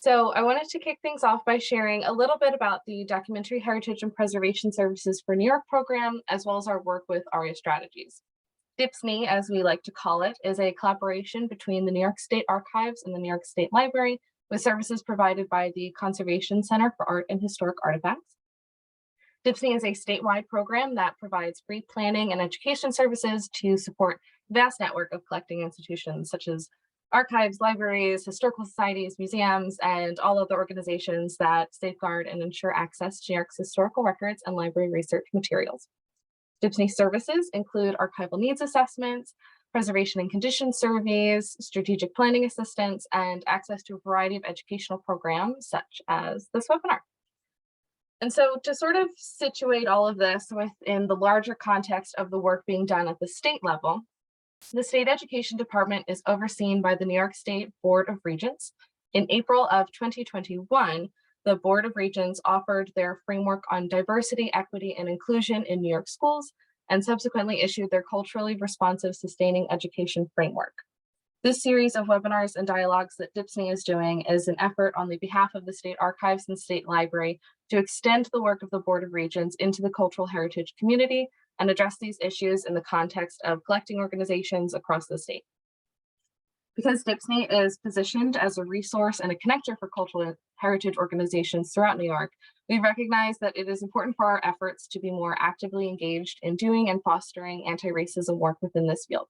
So I wanted to kick things off by sharing a little bit about the Documentary Heritage and Preservation Services for New York program, as well as our work with Aria Strategies. DHPSNY, as we like to call it, is a collaboration between the New York State Archives and the New York State Library, with services provided by the Conservation Center for Art and Historic Artifacts. DHPSNY is a statewide program that provides free planning and education services to support a vast network of collecting institutions such as archives, libraries, historical societies, museums, and all other organizations that safeguard and ensure access to New York's historical records and library research materials. DHPSNY services include archival needs assessments, preservation and condition surveys, strategic planning assistance, and access to a variety of educational programs such as this webinar. And so to sort of situate all of this within the larger context of the work being done at the state level, the State Education Department is overseen by the New York State Board of Regents. In April of 2021, the Board of Regents offered their framework on diversity, equity, and inclusion in New York schools, and subsequently issued their culturally responsive sustaining education framework. This series of webinars and dialogues that DHPSNY is doing is an effort on the behalf of the State Archives and State Library to extend the work of the Board of Regents into the cultural heritage community and address these issues in the context of collecting organizations across the state. Because DHPSNY is positioned as a resource and a connector for cultural heritage organizations throughout New York, we recognize that it is important for our efforts to be more actively engaged in doing and fostering anti-racism work within this field.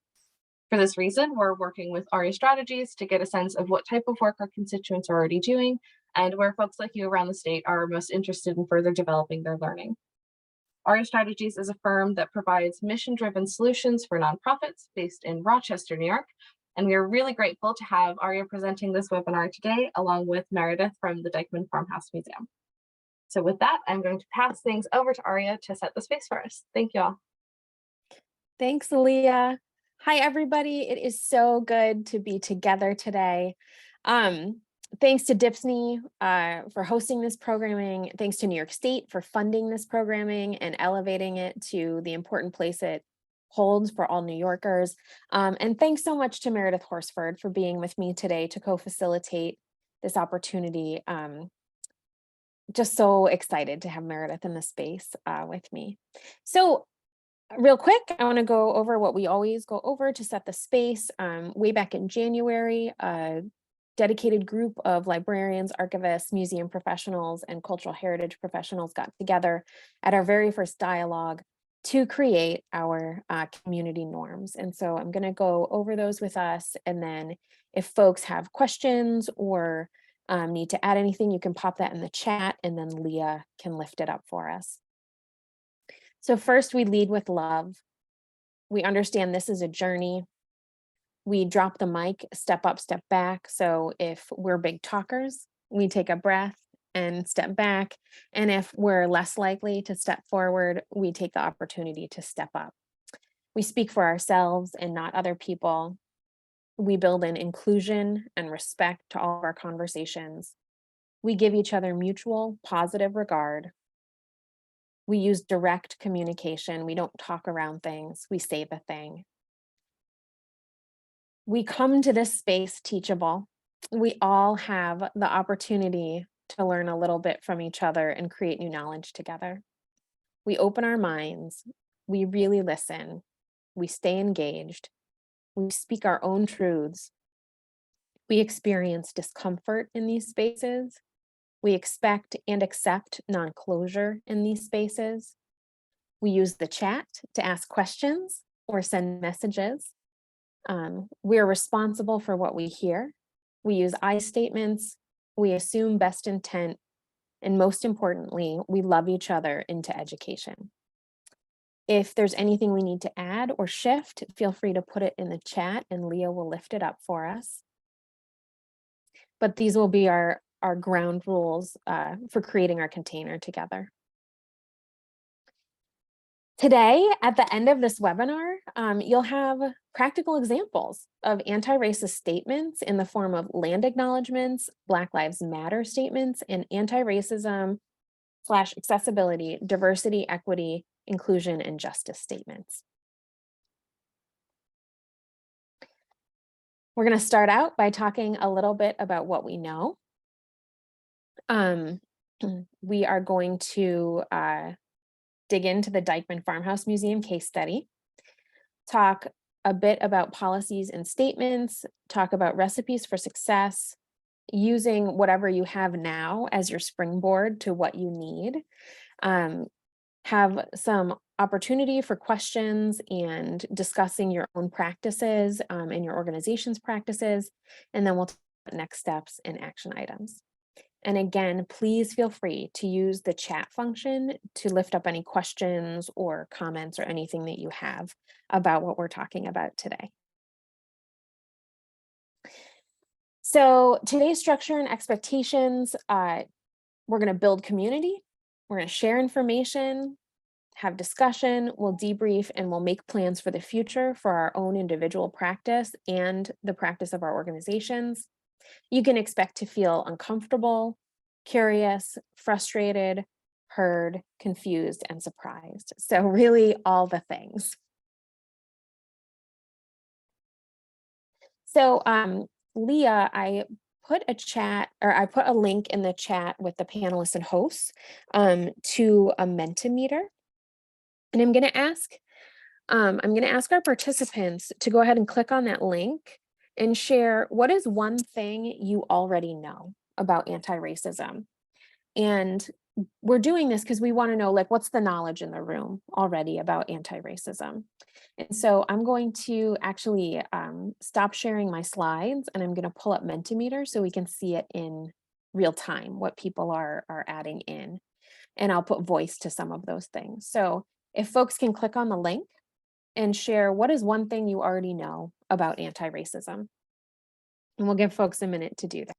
For this reason, we're working with Aria Strategies to get a sense of what type of work our constituents are already doing and where folks like you around the state are most interested in further developing their learning. Aria Strategies is a firm that provides mission-driven solutions for nonprofits based in Rochester, New York, and we are really grateful to have Aria presenting this webinar today, along with Meredith from the Dyckman Farmhouse Museum. So with that, I'm going to pass things over to Aria to set the space for us. Thank you all. Thanks, Leah. Hi, everybody. It is so good to be together today. Thanks to DHPSNY for hosting this programming. Thanks to New York State for funding this programming and elevating it to the important place it holds for all New Yorkers. And thanks so much to Meredith Horsford for being with me today to co-facilitate this opportunity. Just so excited to have Meredith in the space with me. So real quick, I want to go over what we always go over to set the space. Way back in January, a dedicated group of librarians, archivists, museum professionals, and cultural heritage professionals got together at our very first dialogue to create our community norms. And so I'm going to go over those with us. And then if folks have questions or need to add anything, you can pop that in the chat, and then Leah can lift it up for us. So first, we lead with love. We understand this is a journey. We drop the mic, step up, step back. So if we're big talkers, we take a breath and step back. And if we're less likely to step forward, we take the opportunity to step up. We speak for ourselves and not other people. We build in inclusion and respect to all of our conversations. We give each other mutual positive regard. We use direct communication. We don't talk around things. We say the thing. We come to this space teachable. We all have the opportunity to learn a little bit from each other and create new knowledge together. We open our minds. We really listen. We stay engaged. We speak our own truths. We experience discomfort in these spaces. We expect and accept non-closure in these spaces. We use the chat to ask questions or send messages. We're responsible for what we hear. We use I statements. We assume best intent. And most importantly, we love each other into education. If there's anything we need to add or shift, feel free to put it in the chat and Leah will lift it up for us. But these will be our ground rules for creating our container together. Today, at the end of this webinar, you'll have practical examples of anti-racist statements in the form of land acknowledgements, Black Lives Matter statements, and anti-racism/accessibility, diversity, equity, inclusion, and justice statements. We're going to start out by talking a little bit about what we know. We are going to dig into the Dyckman Farmhouse Museum case study, talk a bit about policies and statements, talk about recipes for success, using whatever you have now as your springboard to what you need. Have some opportunity for questions and discussing your own practices and your organization's practices, and then we'll talk about next steps and action items. And again, please feel free to use the chat function to lift up any questions or comments or anything that you have about what we're talking about today. So today's structure and expectations, we're going to build community, we're going to share information, have discussion, we'll debrief, and we'll make plans for the future for our own individual practice and the practice of our organizations. You can expect to feel uncomfortable, curious, frustrated, heard, confused, and surprised. So really all the things. So Leah, I put a link in the chat with the panelists and hosts to a Mentimeter. And I'm going to ask our participants to go ahead and click on that link and share what is one thing you already know about anti-racism. And we're doing this because we want to know, like, what's the knowledge in the room already about anti-racism. And so I'm going to actually stop sharing my slides, and I'm going to pull up Mentimeter so we can see it in real time, what people are adding in. And I'll put voice to some of those things. So if folks can click on the link and share what is one thing you already know about anti-racism. And we'll give folks a minute to do that.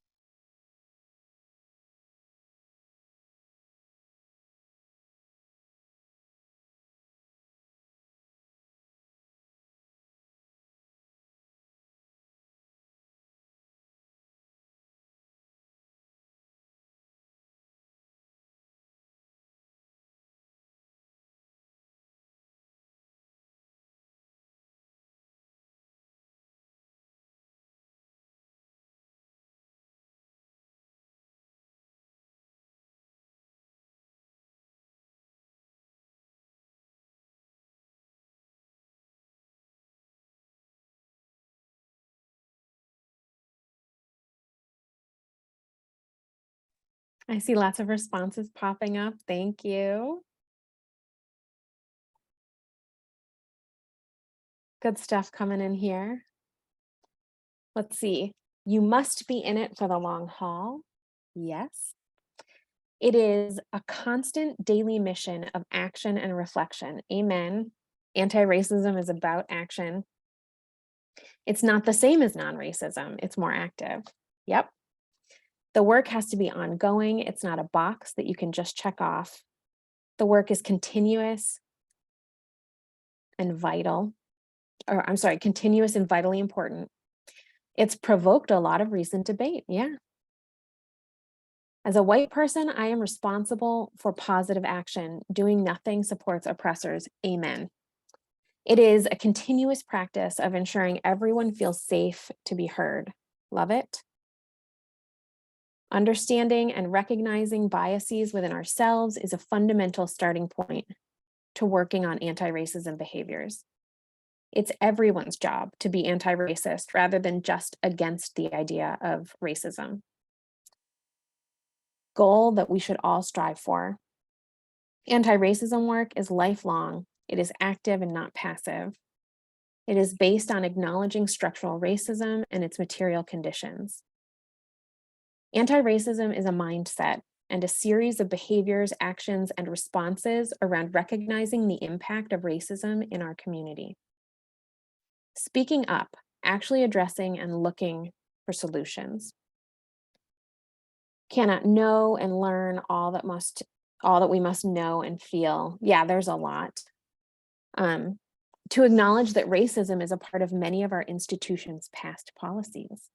I see lots of responses popping up. Thank you. Good stuff coming in here. Let's see. You must be in it for the long haul. Yes. It is a constant daily mission of action and reflection. Amen. Anti-racism is about action. It's not the same as non-racism. It's more active. Yep. The work has to be ongoing. It's not a box that you can just check off. The work is continuous and vital, or I'm sorry, continuous and vitally important. It's provoked a lot of recent debate. Yeah. As a white person, I am responsible for positive action. Doing nothing supports oppressors. Amen. It is a continuous practice of ensuring everyone feels safe to be heard. Love it. Understanding and recognizing biases within ourselves is a fundamental starting point to working on anti-racism behaviors. It's everyone's job to be anti-racist rather than just against the idea of racism. Goal that we should all strive for. Anti-racism work is lifelong. It is active and not passive. It is based on acknowledging structural racism and its material conditions. Anti-racism is a mindset and a series of behaviors, actions, and responses around recognizing the impact of racism in our community. Speaking up, actually addressing and looking for solutions. Cannot know and learn all that we must know and feel. Yeah, there's a lot. To acknowledge that racism is a part of many of our institutions' past policies.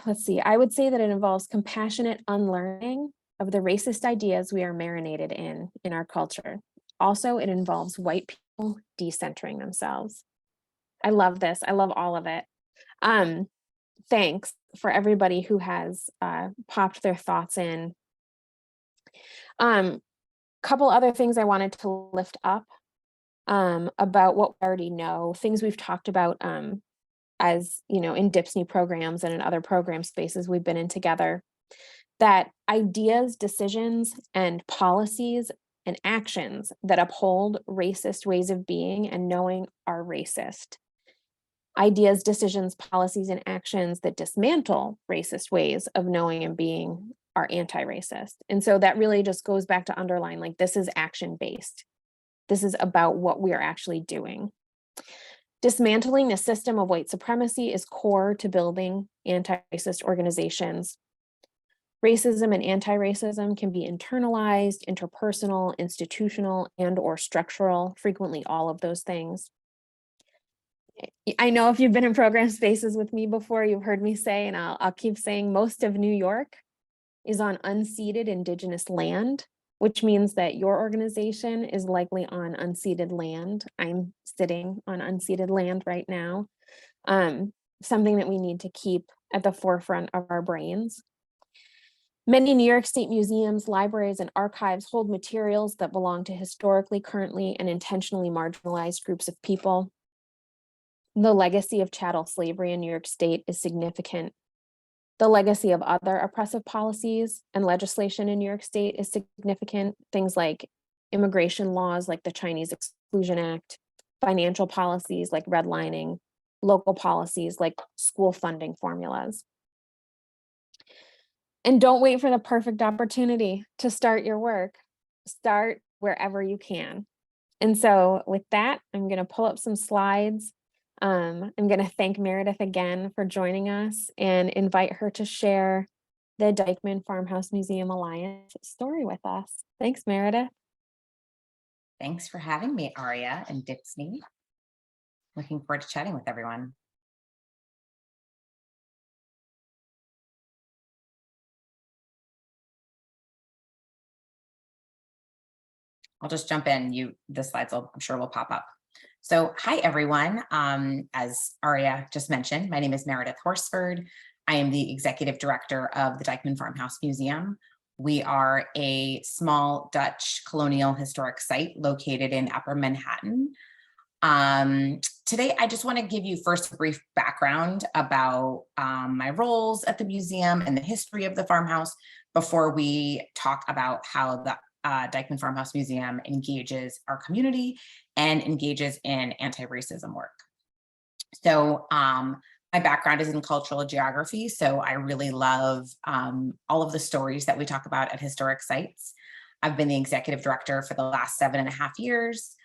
Let's see, I would say that it involves compassionate unlearning of the racist ideas we are marinated in our culture. Also, it involves white people decentering themselves. I love this. I love all of it. Thanks. for everybody who has popped their thoughts in. Couple other things I wanted to lift up about what we already know, things we've talked about as, in DHPSNY programs and in other program spaces we've been in together, that ideas, decisions, and policies and actions that uphold racist ways of being and knowing are racist. Ideas, decisions, policies, and actions that dismantle racist ways of knowing and being are anti-racist. And so that really just goes back to underline, like, this is action-based. This is about what we are actually doing. Dismantling the system of white supremacy is core to building anti-racist organizations. Racism and anti-racism can be internalized, interpersonal, institutional, and/or structural, frequently all of those things. I know if you've been in program spaces with me before, you've heard me say, and I'll keep saying, most of New York is on unceded Indigenous land, which means that your organization is likely on unceded land. I'm sitting on unceded land right now. Something that we need to keep at the forefront of our brains. Many New York State museums, libraries, and archives hold materials that belong to historically, currently, and intentionally marginalized groups of people. The legacy of chattel slavery in New York State is significant. The legacy of other oppressive policies and legislation in New York State is significant. Things like immigration laws like the Chinese Exclusion Act, financial policies like redlining, local policies like school funding formulas. And don't wait for the perfect opportunity to start your work. Start wherever you can. And so with that, I'm going to pull up some slides. I'm going to thank Meredith again for joining us and invite her to share the Dyckman Farmhouse Museum Alliance story with us. Thanks, Meredith. Thanks for having me, Aria and DHPSNY. Looking forward to chatting with everyone. I'll just jump in. The slides I'm sure will pop up. So hi, everyone. As Aria just mentioned, my name is Meredith Horsford. I am the executive director of the Dyckman Farmhouse Museum. We are a small Dutch colonial historic site located in Upper Manhattan. Today, I just want to give you first a brief background about my roles at the museum and the history of the farmhouse before we talk about how the Dyckman Farmhouse Museum engages our community and engages in anti-racism work. So my background is in cultural geography, so I really love all of the stories that we talk about at historic sites. I've been the executive director for the last 7.5 years.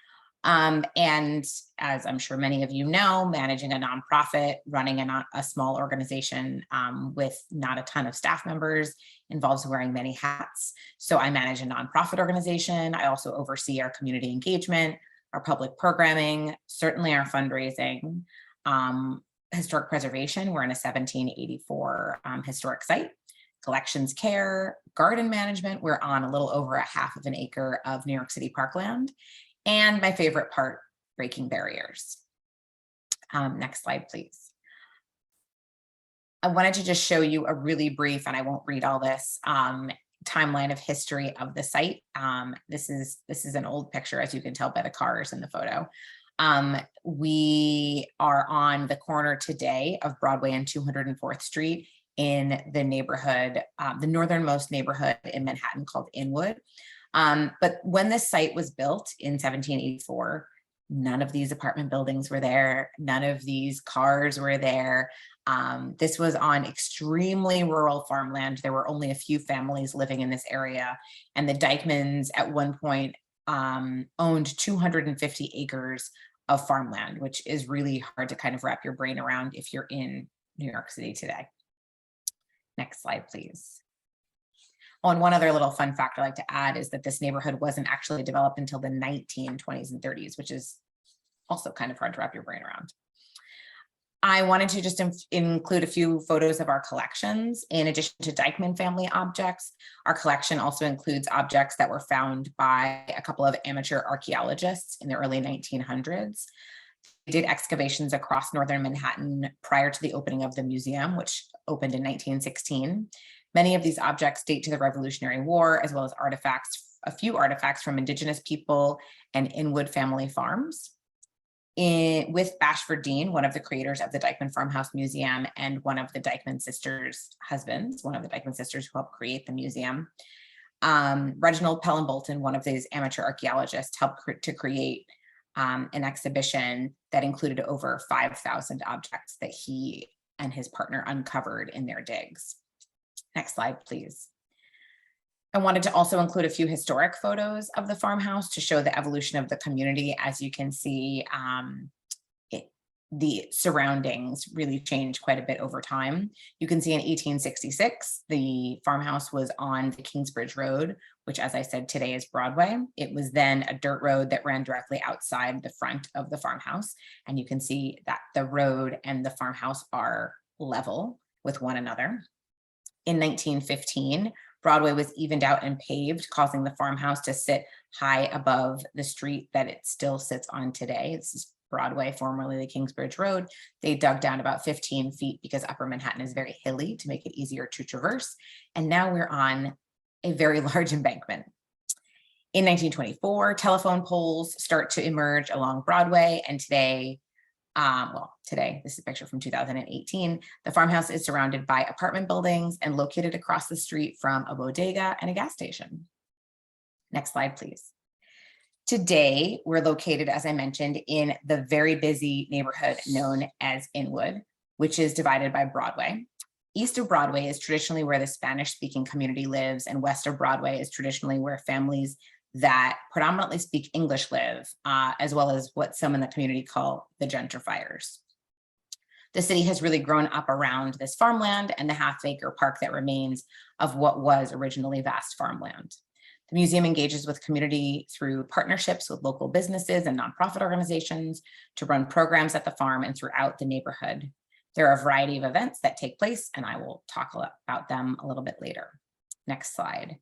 And as I'm sure many of you know, managing a nonprofit, running a small organization with not a ton of staff members involves wearing many hats. So I manage a nonprofit organization. I also oversee our community engagement, our public programming, certainly our fundraising, historic preservation. We're in a 1784 historic site, collections care, garden management. We're on a little over 1/2 of an acre of New York City parkland. And my favorite part, breaking barriers. Next slide, please. I wanted to just show you a really brief, and I won't read all this, timeline of history of the site. This is an old picture, as you can tell by the cars in the photo. We are on the corner today of Broadway and 204th Street in the neighborhood, the northernmost neighborhood in Manhattan called Inwood. But when this site was built in 1784, none of these apartment buildings were there. None of these cars were there. This was on extremely rural farmland. There were only a few families living in this area. And the Dyckmans at one point owned 250 acres of farmland, which is really hard to kind of wrap your brain around if you're in New York City today. Next slide, please. Oh, and one other little fun fact I like to add is that this neighborhood wasn't actually developed until the 1920s and 30s, which is also kind of hard to wrap your brain around. I wanted to just include a few photos of our collections. In addition to Dyckman family objects, our collection also includes objects that were found by a couple of amateur archaeologists in the early 1900s. did excavations across northern Manhattan prior to the opening of the museum, which opened in 1916. Many of these objects date to the Revolutionary War, as well as artifacts, a few artifacts from Indigenous people and Inwood family farms. With Bashford Dean, one of the creators of the Dyckman Farmhouse Museum and one of the Dyckman sisters' husbands, one of the Dyckman sisters who helped create the museum. Reginald Pelham Bolton, one of these amateur archaeologists, helped to create an exhibition that included over 5,000 objects that he and his partner uncovered in their digs. Next slide, please. I wanted to also include a few historic photos of the farmhouse to show the evolution of the community. As you can see, the surroundings really changed quite a bit over time. You can see in 1866, the farmhouse was on the Kingsbridge Road, which, as I said, today is Broadway. It was then a dirt road that ran directly outside the front of the farmhouse. And you can see that the road and the farmhouse are level with one another. In 1915, Broadway was evened out and paved, causing the farmhouse to sit high above the street that it still sits on today. This is Broadway, formerly the Kingsbridge Road. They dug down about 15 feet because Upper Manhattan is very hilly to make it easier to traverse. And now we're on a very large embankment. In 1924, telephone poles start to emerge along Broadway, and today, this is a picture from 2018, the farmhouse is surrounded by apartment buildings and located across the street from a bodega and a gas station. Next slide, please. Today, we're located, as I mentioned, in the very busy neighborhood known as Inwood, which is divided by Broadway. East of Broadway is traditionally where the Spanish-speaking community lives, and west of Broadway is traditionally where families that predominantly speak English live, as well as what some in the community call the gentrifiers. The city has really grown up around this farmland and the half-acre park that remains of what was originally vast farmland. The museum engages with community through partnerships with local businesses and nonprofit organizations to run programs at the farm and throughout the neighborhood. There are a variety of events that take place, and I will talk about them a little bit later. Next slide.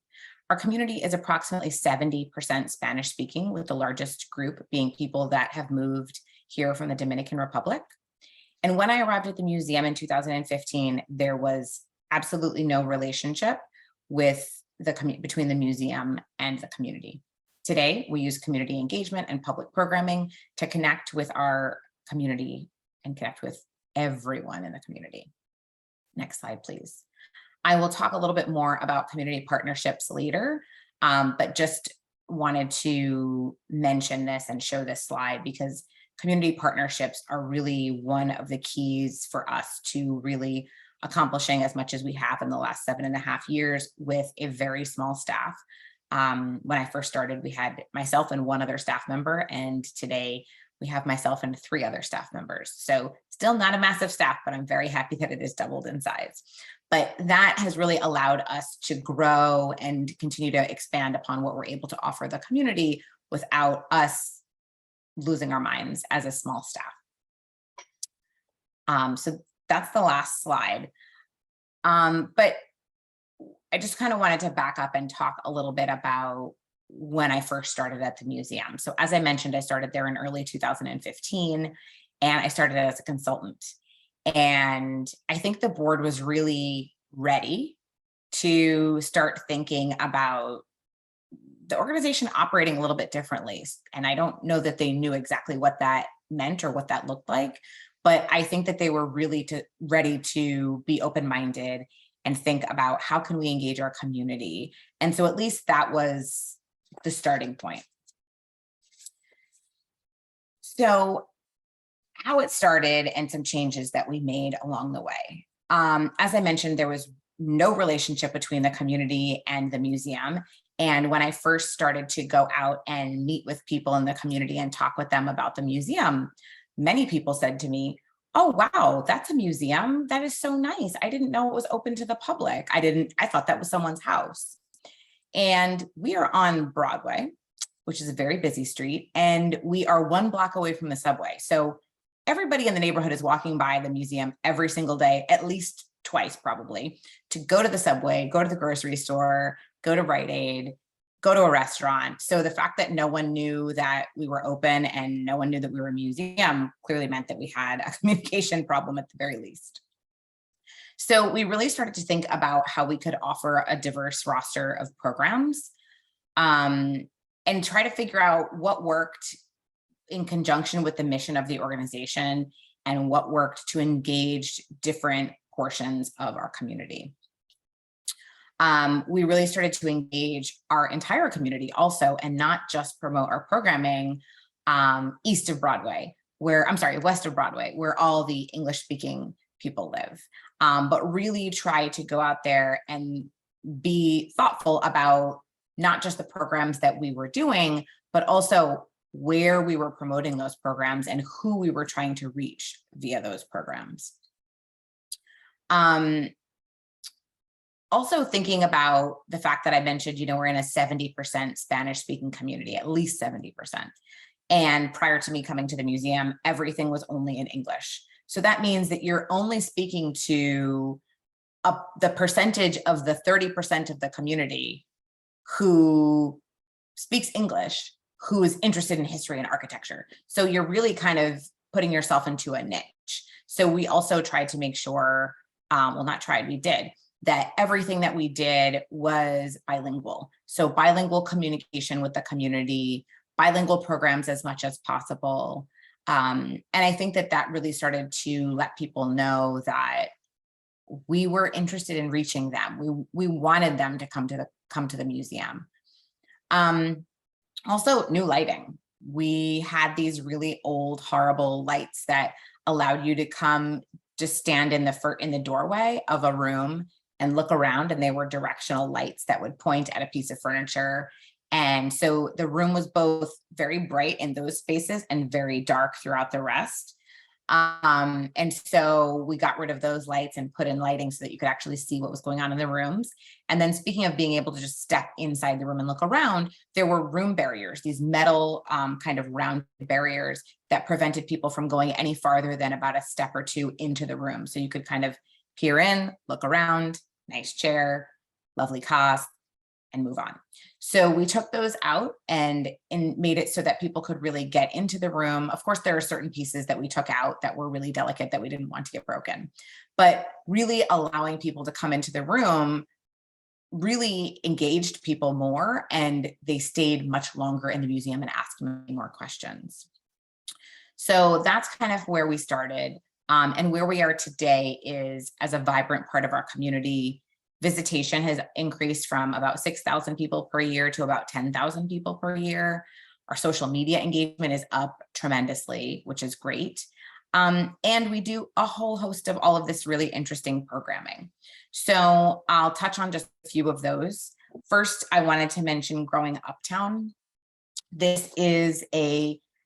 Our community is approximately 70% Spanish speaking, with the largest group being people that have moved here from the Dominican Republic. And when I arrived at the museum in 2015, there was absolutely no relationship between the museum and the community. Today, we use community engagement and public programming to connect with our community and connect with everyone in the community. Next slide, please. I will talk a little bit more about community partnerships later, but just wanted to mention this and show this slide because community partnerships are really one of the keys for us to really accomplishing as much as we have in the last 7.5 years with a very small staff. When I first started, we had myself and one other staff member, and today we have myself and 3 other staff members. So still not a massive staff, but I'm very happy that it is doubled in size. But that has really allowed us to grow and continue to expand upon what we're able to offer the community without us losing our minds as a small staff. So that's the last slide. But I just kind of wanted to back up and talk a little bit about when I first started at the museum. So as I mentioned, I started there in early 2015, and I started as a consultant. And I think the board was really ready to start thinking about the organization operating a little bit differently. And I don't know that they knew exactly what that meant or what that looked like, but I think that they were really ready to be open-minded and think about how can we engage our community. And so at least that was the starting point. So how it started and some changes that we made along the way. As I mentioned, there was no relationship between the community and the museum. And when I first started to go out and meet with people in the community and talk with them about the museum, many people said to me, "Oh, wow, that's a museum. That is so nice. I didn't know it was open to the public. I thought that was someone's house." And we are on Broadway, which is a very busy street, and we are 1 block away from the subway. So everybody in the neighborhood is walking by the museum every single day, at least twice probably, to go to the subway, go to the grocery store, go to Rite Aid, go to a restaurant. So the fact that no one knew that we were open and no one knew that we were a museum clearly meant that we had a communication problem at the very least. So we really started to think about how we could offer a diverse roster of programs and try to figure out what worked in conjunction with the mission of the organization and what worked to engage different portions of our community. We really started to engage our entire community also, and not just promote our programming west of Broadway, where all the English speaking people live, but really try to go out there and be thoughtful about not just the programs that we were doing, but also where we were promoting those programs and who we were trying to reach via those programs. Also thinking about the fact that I mentioned, we're in a 70% Spanish speaking community, at least 70%. And prior to me coming to the museum, everything was only in English. So that means that you're only speaking to the percentage of the 30% of the community who speaks English, who is interested in history and architecture. So you're really kind of putting yourself into a niche. So we also tried to make sure, we did, that everything that we did was bilingual. So bilingual communication with the community, bilingual programs as much as possible. And I think that really started to let people know that we were interested in reaching them. We wanted them to come to the museum. Also, new lighting. We had these really old, horrible lights that allowed you to come just stand in the doorway of a room and look around, and they were directional lights that would point at a piece of furniture. And so the room was both very bright in those spaces and very dark throughout the rest. And so we got rid of those lights and put in lighting so that you could actually see what was going on in the rooms. And then speaking of being able to just step inside the room and look around, there were room barriers, these metal kind of round barriers that prevented people from going any farther than about a step or two into the room. So you could kind of peer in, look around, nice chair, lovely cost, and move on. So we took those out and made it so that people could really get into the room. Of course, there are certain pieces that we took out that were really delicate that we didn't want to get broken, but really allowing people to come into the room really engaged people more, and they stayed much longer in the museum and asked many more questions. So that's kind of where we started. And where we are today is, as a vibrant part of our community, visitation has increased from about 6,000 people per year to about 10,000 people per year. Our social media engagement is up tremendously, which is great. And we do a whole host of all of this really interesting programming. So I'll touch on just a few of those. First, I wanted to mention Growing Uptown. This is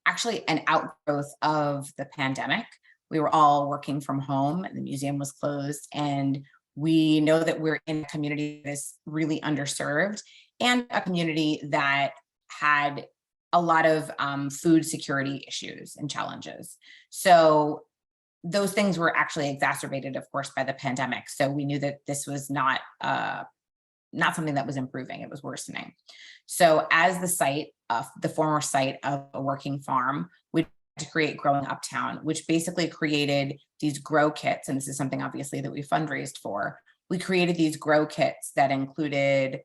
actually an outgrowth of the pandemic. We were all working from home and the museum was closed, and we know that we're in a community that is really underserved and a community that had a lot of food security issues and challenges. So those things were actually exacerbated, of course, by the pandemic. So we knew that this was not something that was improving, it was worsening. So as the former site of a working farm, we to create Growing Uptown, which basically created these grow kits. And this is something obviously that we fundraised for. We created these grow kits that included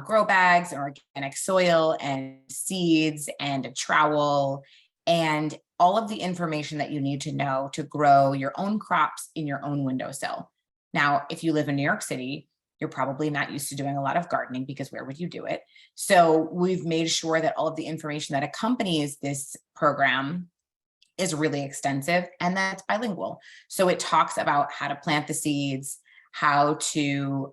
grow bags and organic soil and seeds and a trowel and all of the information that you need to know to grow your own crops in your own windowsill. Now, if you live in New York City, you're probably not used to doing a lot of gardening, because where would you do it? So we've made sure that all of the information that accompanies this program is really extensive and that's bilingual. So it talks about how to plant the seeds, how to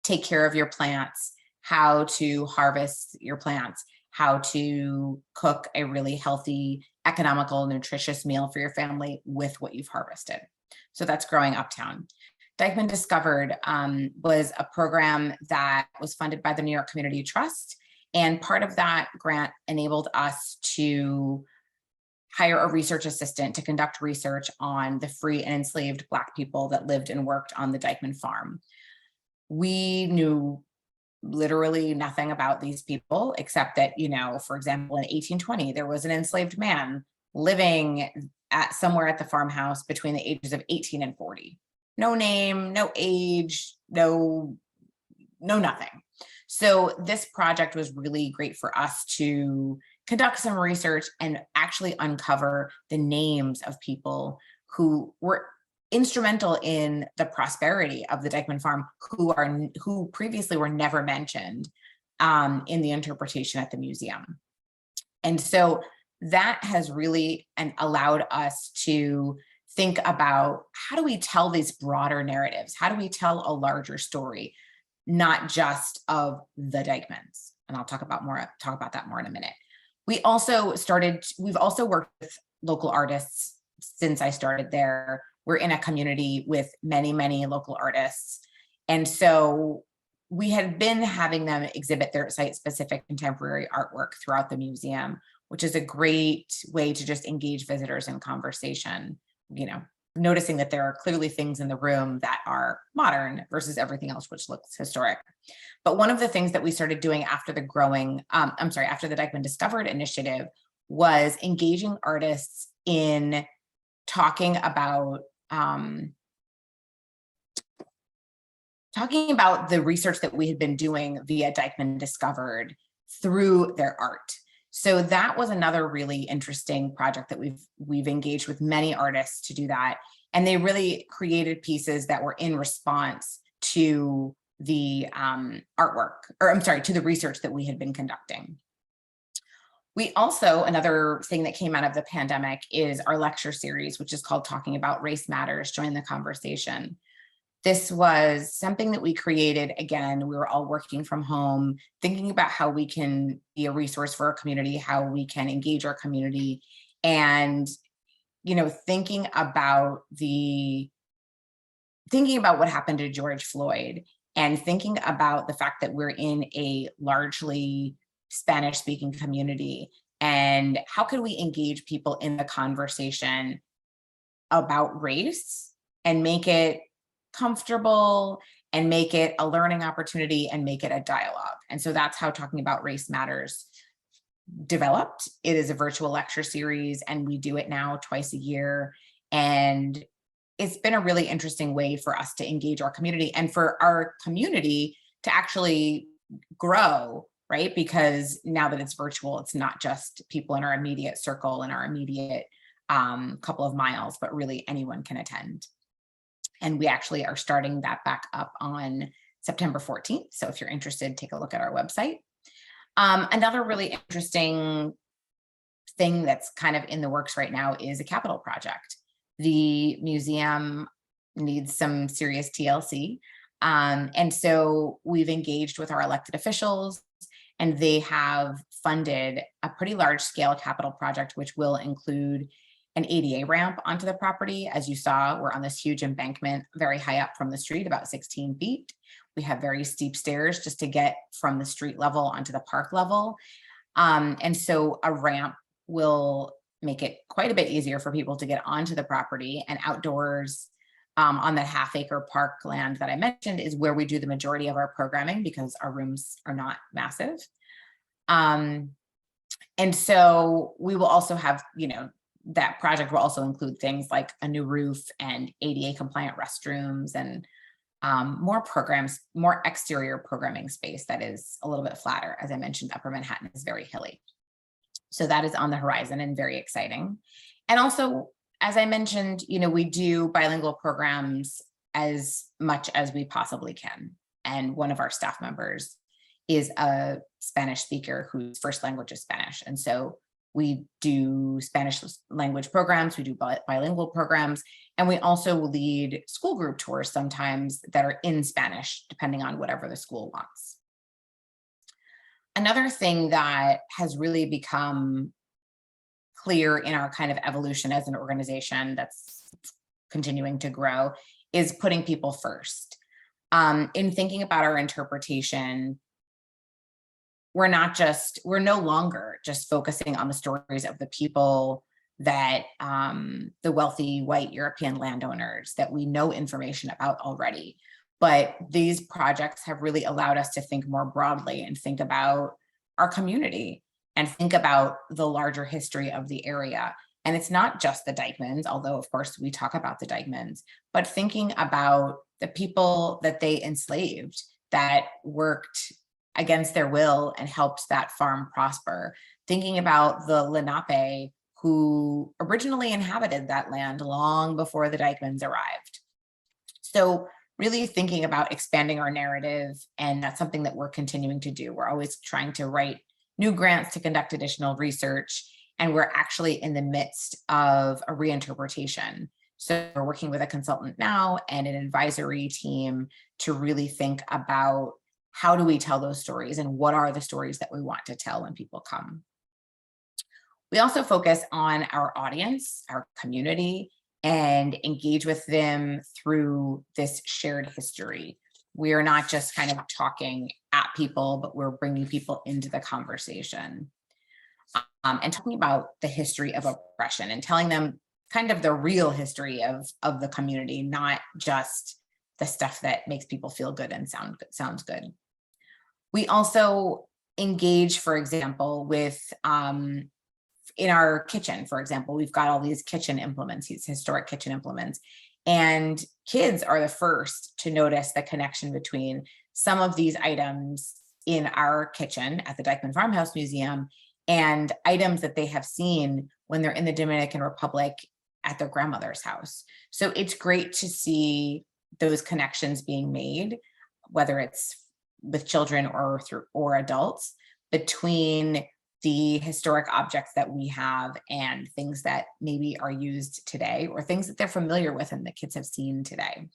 take care of your plants, how to harvest your plants, how to cook a really healthy, economical, nutritious meal for your family with what you've harvested. So that's Growing Uptown. Dyckman Discovered was a program that was funded by the New York Community Trust. And part of that grant enabled us to hire a research assistant to conduct research on the free and enslaved Black people that lived and worked on the Dyckman farm. We knew literally nothing about these people, except that, you know, for example, in 1820, there was an enslaved man living at somewhere at the farmhouse between the ages of 18 and 40. No name, no age, no nothing. So this project was really great for us to conduct some research and actually uncover the names of people who were instrumental in the prosperity of the Dyckman farm, who previously were never mentioned in the interpretation at the museum. And so that has really allowed us to think about, how do we tell these broader narratives? How do we tell a larger story, not just of the Dyckmans? And I'll talk about that more in a minute. We've also worked with local artists since I started there. We're in a community with many, many local artists. And so we had been having them exhibit their site-specific contemporary artwork throughout the museum, which is a great way to just engage visitors in conversation, you know, noticing that there are clearly things in the room that are modern versus everything else, which looks historic. But one of the things that we started doing after the after the Dyckman Discovered initiative was engaging artists in talking about the research that we had been doing via Dyckman Discovered through their art. So that was another really interesting project that we've engaged with many artists to do that. And they really created pieces that were in response to the to the research that we had been conducting. We also, another thing that came out of the pandemic is our lecture series, which is called Talking About Race Matters, Join the Conversation. This was something that we created. Again, we were all working from home, thinking about how we can be a resource for our community, how we can engage our community, and, you know, thinking about what happened to George Floyd, and thinking about the fact that we're in a largely Spanish-speaking community, and how could we engage people in the conversation about race and make it comfortable and make it a learning opportunity and make it a dialogue. And so that's how Talking About Race Matters developed. It is a virtual lecture series, and we do it now twice a year. And it's been a really interesting way for us to engage our community and for our community to actually grow, right? Because now that it's virtual, it's not just people in our immediate circle and our immediate couple of miles, but really anyone can attend. And we actually are starting that back up on September 14th. So if you're interested, take a look at our website. Another really interesting thing that's kind of in the works right now is a capital project. The museum needs some serious TLC. And so we've engaged with our elected officials, and they have funded a pretty large scale capital project, which will include an ADA ramp onto the property. As you saw, we're on this huge embankment very high up from the street, about 16 feet. We have very steep stairs just to get from the street level onto the park level. And so a ramp will make it quite a bit easier for people to get onto the property, and outdoors on that half-acre park land that I mentioned is where we do the majority of our programming, because our rooms are not massive. And so we will also have, you know, that project will also include things like a new roof and ADA compliant restrooms, and more programs, more exterior programming space that is a little bit flatter. As I mentioned, Upper Manhattan is very hilly. So that is on the horizon and very exciting. And also, as I mentioned, you know, we do bilingual programs as much as we possibly can. And one of our staff members is a Spanish speaker whose first language is Spanish. And so we do Spanish language programs, we do bilingual programs, and we also lead school group tours sometimes that are in Spanish, depending on whatever the school wants. Another thing that has really become clear in our kind of evolution as an organization that's continuing to grow is putting people first. In thinking about our interpretation, we're no longer just focusing on the stories of the people that the wealthy white European landowners that we know information about already. But these projects have really allowed us to think more broadly and think about our community and think about the larger history of the area. And it's not just the Dyckmans, although of course we talk about the Dyckmans, but thinking about the people that they enslaved, that worked against their will and helped that farm prosper. Thinking about the Lenape who originally inhabited that land long before the Dyckmans arrived. So really thinking about expanding our narrative, and that's something that we're continuing to do. We're always trying to write new grants to conduct additional research, and we're actually in the midst of a reinterpretation. So we're working with a consultant now and an advisory team to really think about how do we tell those stories and what are the stories that we want to tell when people come. We also focus on our audience, our community, and engage with them through this shared history. We are not just kind of talking at people, but we're bringing people into the conversation. And talking about the history of oppression and telling them kind of the real history of the community, not just the stuff that makes people feel good and sounds good. We also engage, for example, with in our kitchen, for example, we've got all these kitchen implements, these historic kitchen implements, and kids are the first to notice the connection between some of these items in our kitchen at the Dyckman Farmhouse Museum and items that they have seen when they're in the Dominican Republic at their grandmother's house. So it's great to see those connections being made, whether it's with children or adults, between the historic objects that we have and things that maybe are used today or things that they're familiar with and the kids have seen today.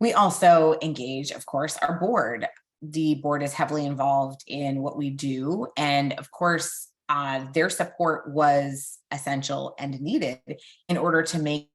We also engage, of course, our board. The board is heavily involved in what we do. And of course, their support was essential and needed in order to make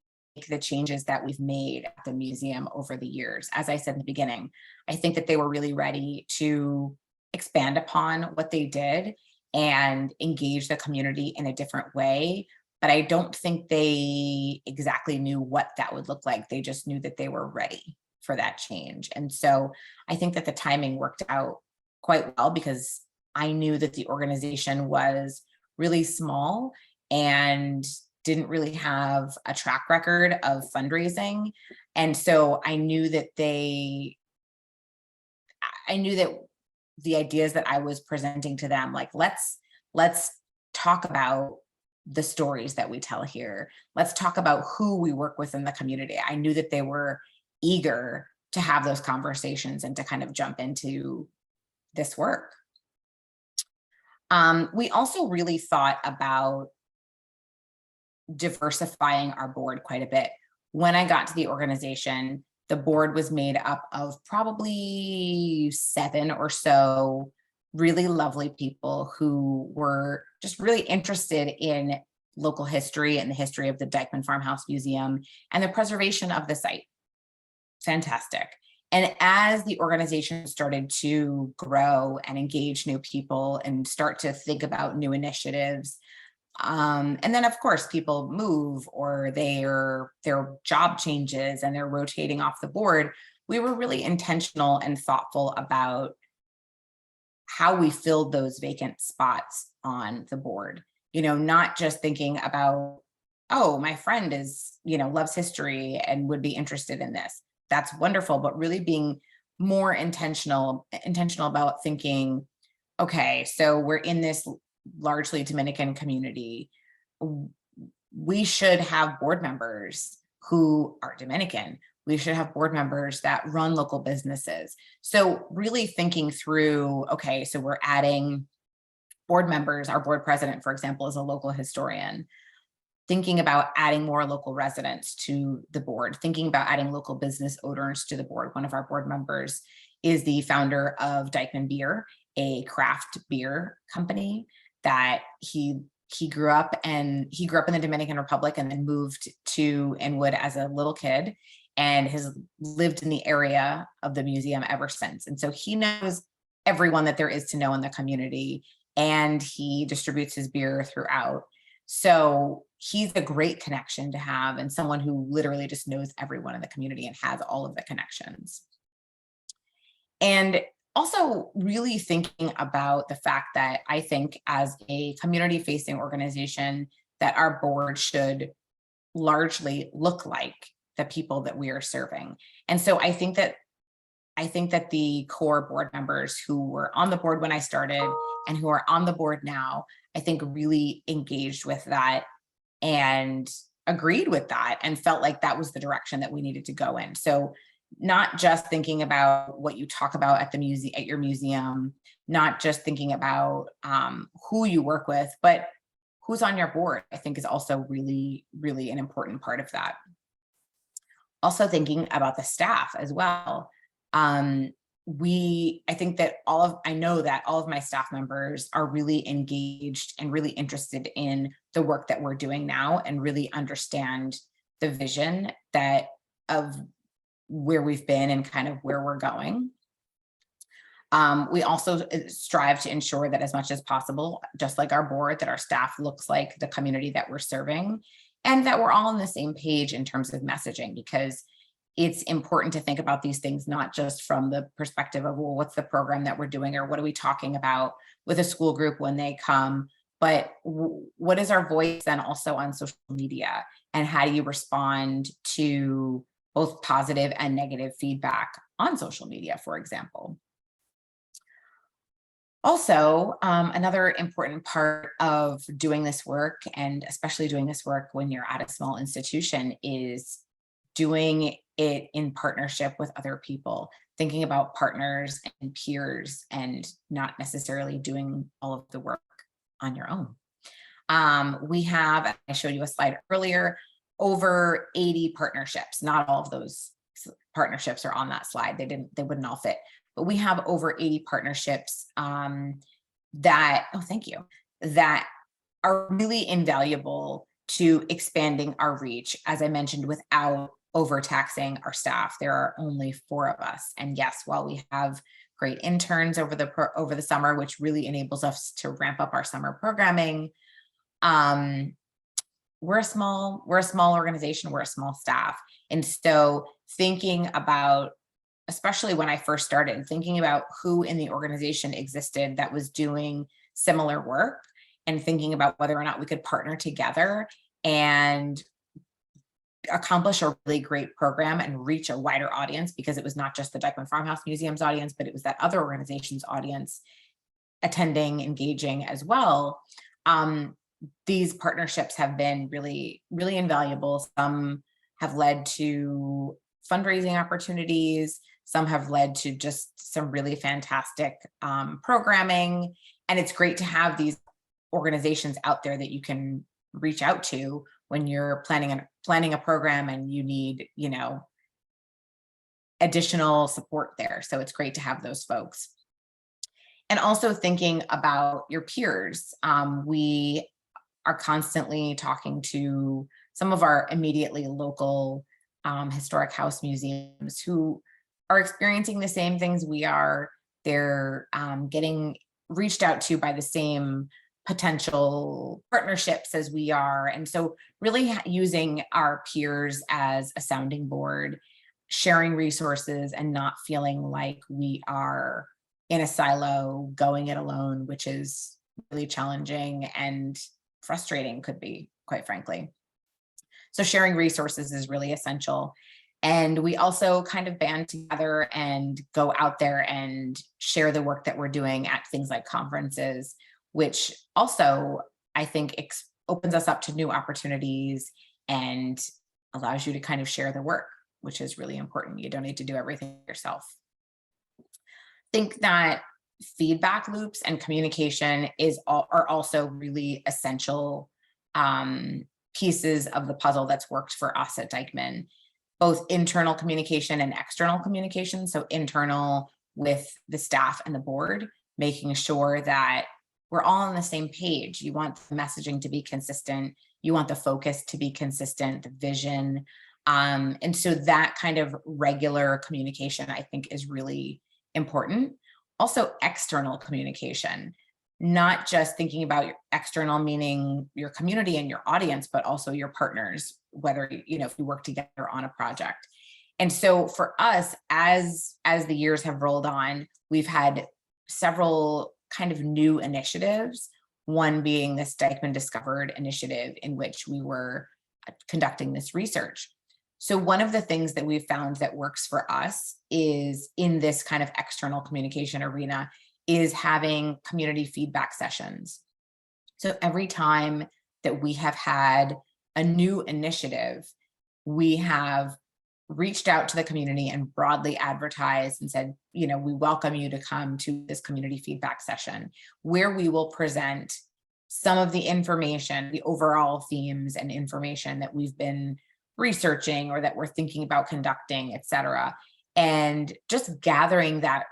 the changes that we've made at the museum over the years. As I said in the beginning, I think that they were really ready to expand upon what they did and engage the community in a different way. But I don't think they exactly knew what that would look like. They just knew that they were ready for that change. And so I think that the timing worked out quite well because I knew that the organization was really small and didn't really have a track record of fundraising. And so I knew that the ideas that I was presenting to them, like, let's talk about the stories that we tell here. Let's talk about who we work with in the community. I knew that they were eager to have those conversations and to kind of jump into this work. We also really thought about diversifying our board quite a bit. When I got to the organization, the board was made up of probably 7 or so really lovely people who were just really interested in local history and the history of the Dyckman Farmhouse Museum and the preservation of the site. Fantastic. And as the organization started to grow and engage new people and start to think about new initiatives, and then of course people move or their job changes and they're rotating off the board, we were really intentional and thoughtful about how we filled those vacant spots on the board. You know, not just thinking about, oh, my friend is, loves history and would be interested in this. That's wonderful, but really being more intentional about thinking, okay, so we're in this largely Dominican community. We should have board members who are Dominican. We should have board members that run local businesses. So really thinking through, okay, so we're adding board members. Our board president, for example, is a local historian. Thinking about adding more local residents to the board, thinking about adding local business owners to the board. One of our board members is the founder of Dyckman Beer, a craft beer company that he grew up in the Dominican Republic and then moved to Inwood as a little kid and has lived in the area of the museum ever since. And so he knows everyone that there is to know in the community, and he distributes his beer throughout. So he's a great connection to have, and someone who literally just knows everyone in the community and has all of the connections. And also really thinking about the fact that I think as a community facing organization that our board should largely look like the people that we are serving. And so I think that the core board members who were on the board when I started and who are on the board now, I think really engaged with that and agreed with that and felt like that was the direction that we needed to go in. So not just thinking about what you talk about at the museum, at your museum, not just thinking about who you work with, but who's on your board, I think is also really, really an important part of that. Also thinking about the staff as well. I know that all of my staff members are really engaged and really interested in the work that we're doing now and really understand the vision of where we've been and kind of where we're going. We also strive to ensure that as much as possible, just like our board, that our staff looks like the community that we're serving and that we're all on the same page in terms of messaging, because it's important to think about these things, not just from the perspective of, well, what's the program that we're doing or what are we talking about with a school group when they come, but what is our voice then also on social media, and how do you respond to both positive and negative feedback on social media, for example. Also, another important part of doing this work, and especially doing this work when you're at a small institution, is doing it in partnership with other people, thinking about partners and peers and not necessarily doing all of the work on your own. We have, I showed you a slide earlier, over 80 partnerships. Not all of those partnerships are on that slide. They wouldn't all fit, but we have over 80 partnerships that are really invaluable to expanding our reach, as I mentioned, without overtaxing our staff. There are only 4 of us. And yes, while we have great interns over the summer, which really enables us to ramp up our summer programming, we're a small organization, we're a small staff. And so thinking about, especially when I first started, thinking about who in the organization existed that was doing similar work, and thinking about whether or not we could partner together and accomplish a really great program and reach a wider audience, because it was not just the Dyckman Farmhouse Museum's audience, but it was that other organization's audience attending, engaging as well. These partnerships have been really, really invaluable. Some have led to fundraising opportunities. Some have led to just some really fantastic programming. And it's great to have these organizations out there that you can reach out to when you're planning a program and you need, additional support there. So it's great to have those folks. And also thinking about your peers. We are constantly talking to some of our immediately local historic house museums who are experiencing the same things we are. They're getting reached out to by the same potential partnerships as we are. And so really using our peers as a sounding board, sharing resources and not feeling like we are in a silo going it alone, which is really challenging and frustrating, could be, quite frankly. So sharing resources is really essential. And we also kind of band together and go out there and share the work that we're doing at things like conferences, which also, I think, opens us up to new opportunities and allows you to kind of share the work, which is really important. You don't need to do everything yourself. I think that feedback loops and communication are also really essential pieces of the puzzle that's worked for us at Dyckman, both internal communication and external communication. So internal with the staff and the board, making sure that we're all on the same page. You want the messaging to be consistent. You want the focus to be consistent, the vision. And so that kind of regular communication, I think, is really important. Also, external communication. not just thinking about your external, meaning your community and your audience, but also your partners, whether, you know, if you work together on a project. And so for us, as the years have rolled on, we've had several kind of new initiatives, one being this Dyckman Discovered initiative in which we were conducting this research. So one of the things that we've found that works for us is in this kind of external communication arena is having community feedback sessions. So every time that we have had a new initiative, we have reached out to the community and broadly advertised and said, you know, we welcome you to come to this community feedback session where we will present some of the information, the overall themes and information that we've been researching or that we're thinking about conducting, et cetera, and just gathering that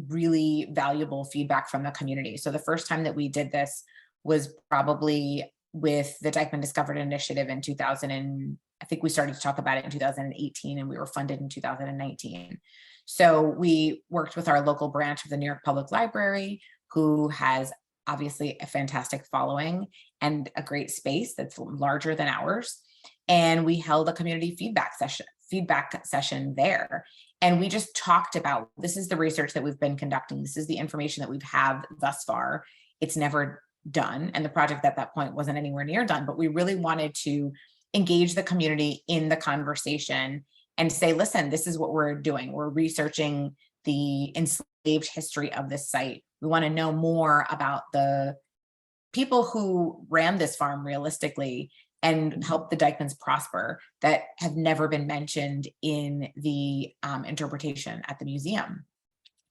really valuable feedback from the community. So the first time that we did this was probably with the Dyckman Discovered initiative in 2000, and I think we started to talk about it in 2018 and we were funded in 2019. So we worked with our local branch of the New York Public Library, who has obviously a fantastic following and a great space that's larger than ours. And we held a community feedback session there. And we just talked about, this is the research that we've been conducting. This is the information that we've had thus far. It's never done. And the project at that point wasn't anywhere near done, but we really wanted to engage the community in the conversation and say, listen, this is what we're doing. We're researching the enslaved history of this site. We want to know more about the people who ran this farm realistically and help the Dyckmans prosper that have never been mentioned in the interpretation at the museum.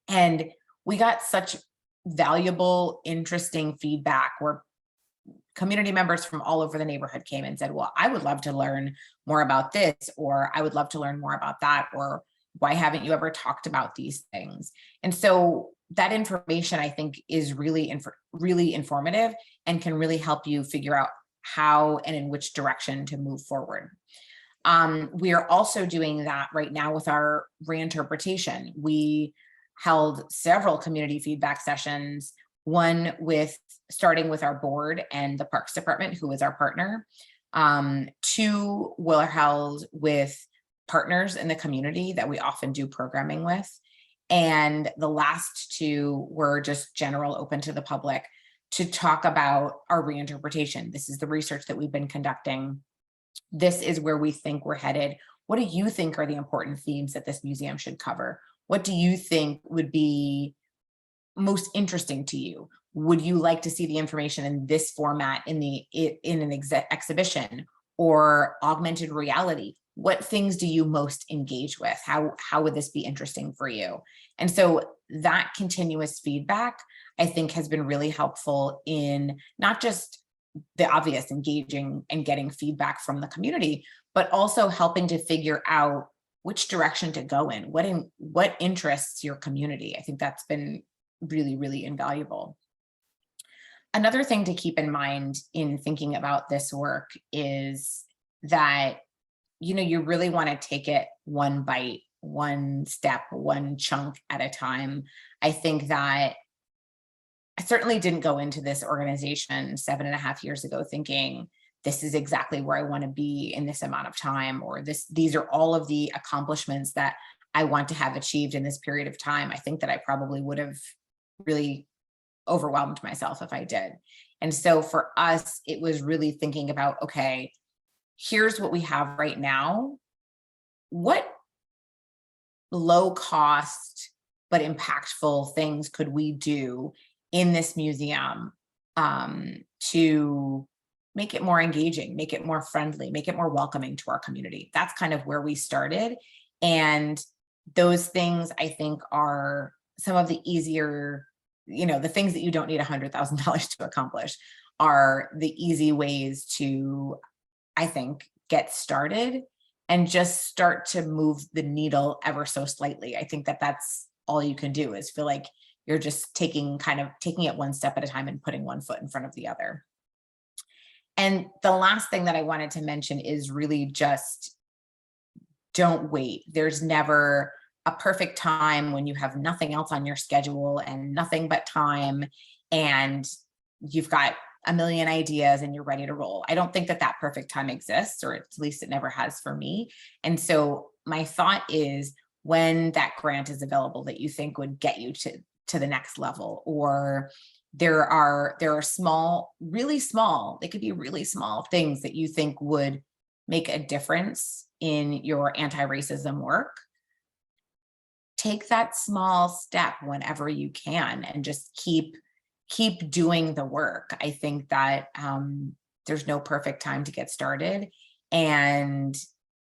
And we got such valuable, interesting feedback where community members from all over the neighborhood came and said, well, I would love to learn more about this, or I would love to learn more about that, or why haven't you ever talked about these things? And so that information, I think, is really informative and can really help you figure out how and in which direction to move forward. We are also doing that right now with our reinterpretation. We held several community feedback sessions, one starting with our board and the Parks Department, who is our partner. Two were held with partners in the community that we often do programming with. And the last two were just general, open to the public, to talk about our reinterpretation. This is the research that we've been conducting. This is where we think we're headed. What do you think are the important themes that this museum should cover? What do you think would be most interesting to you? Would you like to see the information in this format in an exhibition or augmented reality? What things do you most engage with? How would this be interesting for you? And so that continuous feedback, I think, has been really helpful in not just the obvious engaging and getting feedback from the community, but also helping to figure out which direction to go in, what interests your community. I think that's been really, really invaluable. Another thing to keep in mind in thinking about this work is that, you know, you really want to take it one bite, one step, one chunk at a time. I think that I certainly didn't go into this organization 7.5 years ago thinking this is exactly where I want to be in this amount of time, or these are all of the accomplishments that I want to have achieved in this period of time. I think that I probably would have really overwhelmed myself if I did. And so for us, it was really thinking about, okay, here's what we have right now. What low cost but impactful things could we do in this museum to make it more engaging, make it more friendly, make it more welcoming to our community? That's kind of where we started. And those things, I think, are some of the easier, you know, the things that you don't need $100,000 to accomplish are the easy ways to, I think, get started and just start to move the needle ever so slightly. I think that that's all you can do, is feel like you're just taking it one step at a time and putting one foot in front of the other. And the last thing that I wanted to mention is really just don't wait. There's never a perfect time when you have nothing else on your schedule and nothing but time. and you've got a million ideas and you're ready to roll. I don't think that that perfect time exists, or at least it never has for me. And so my thought is, when that grant is available that you think would get you to the next level, or there are small, really small, they could be really small things that you think would make a difference in your anti-racism work, take that small step whenever you can and just keep doing the work. I think that there's no perfect time to get started, and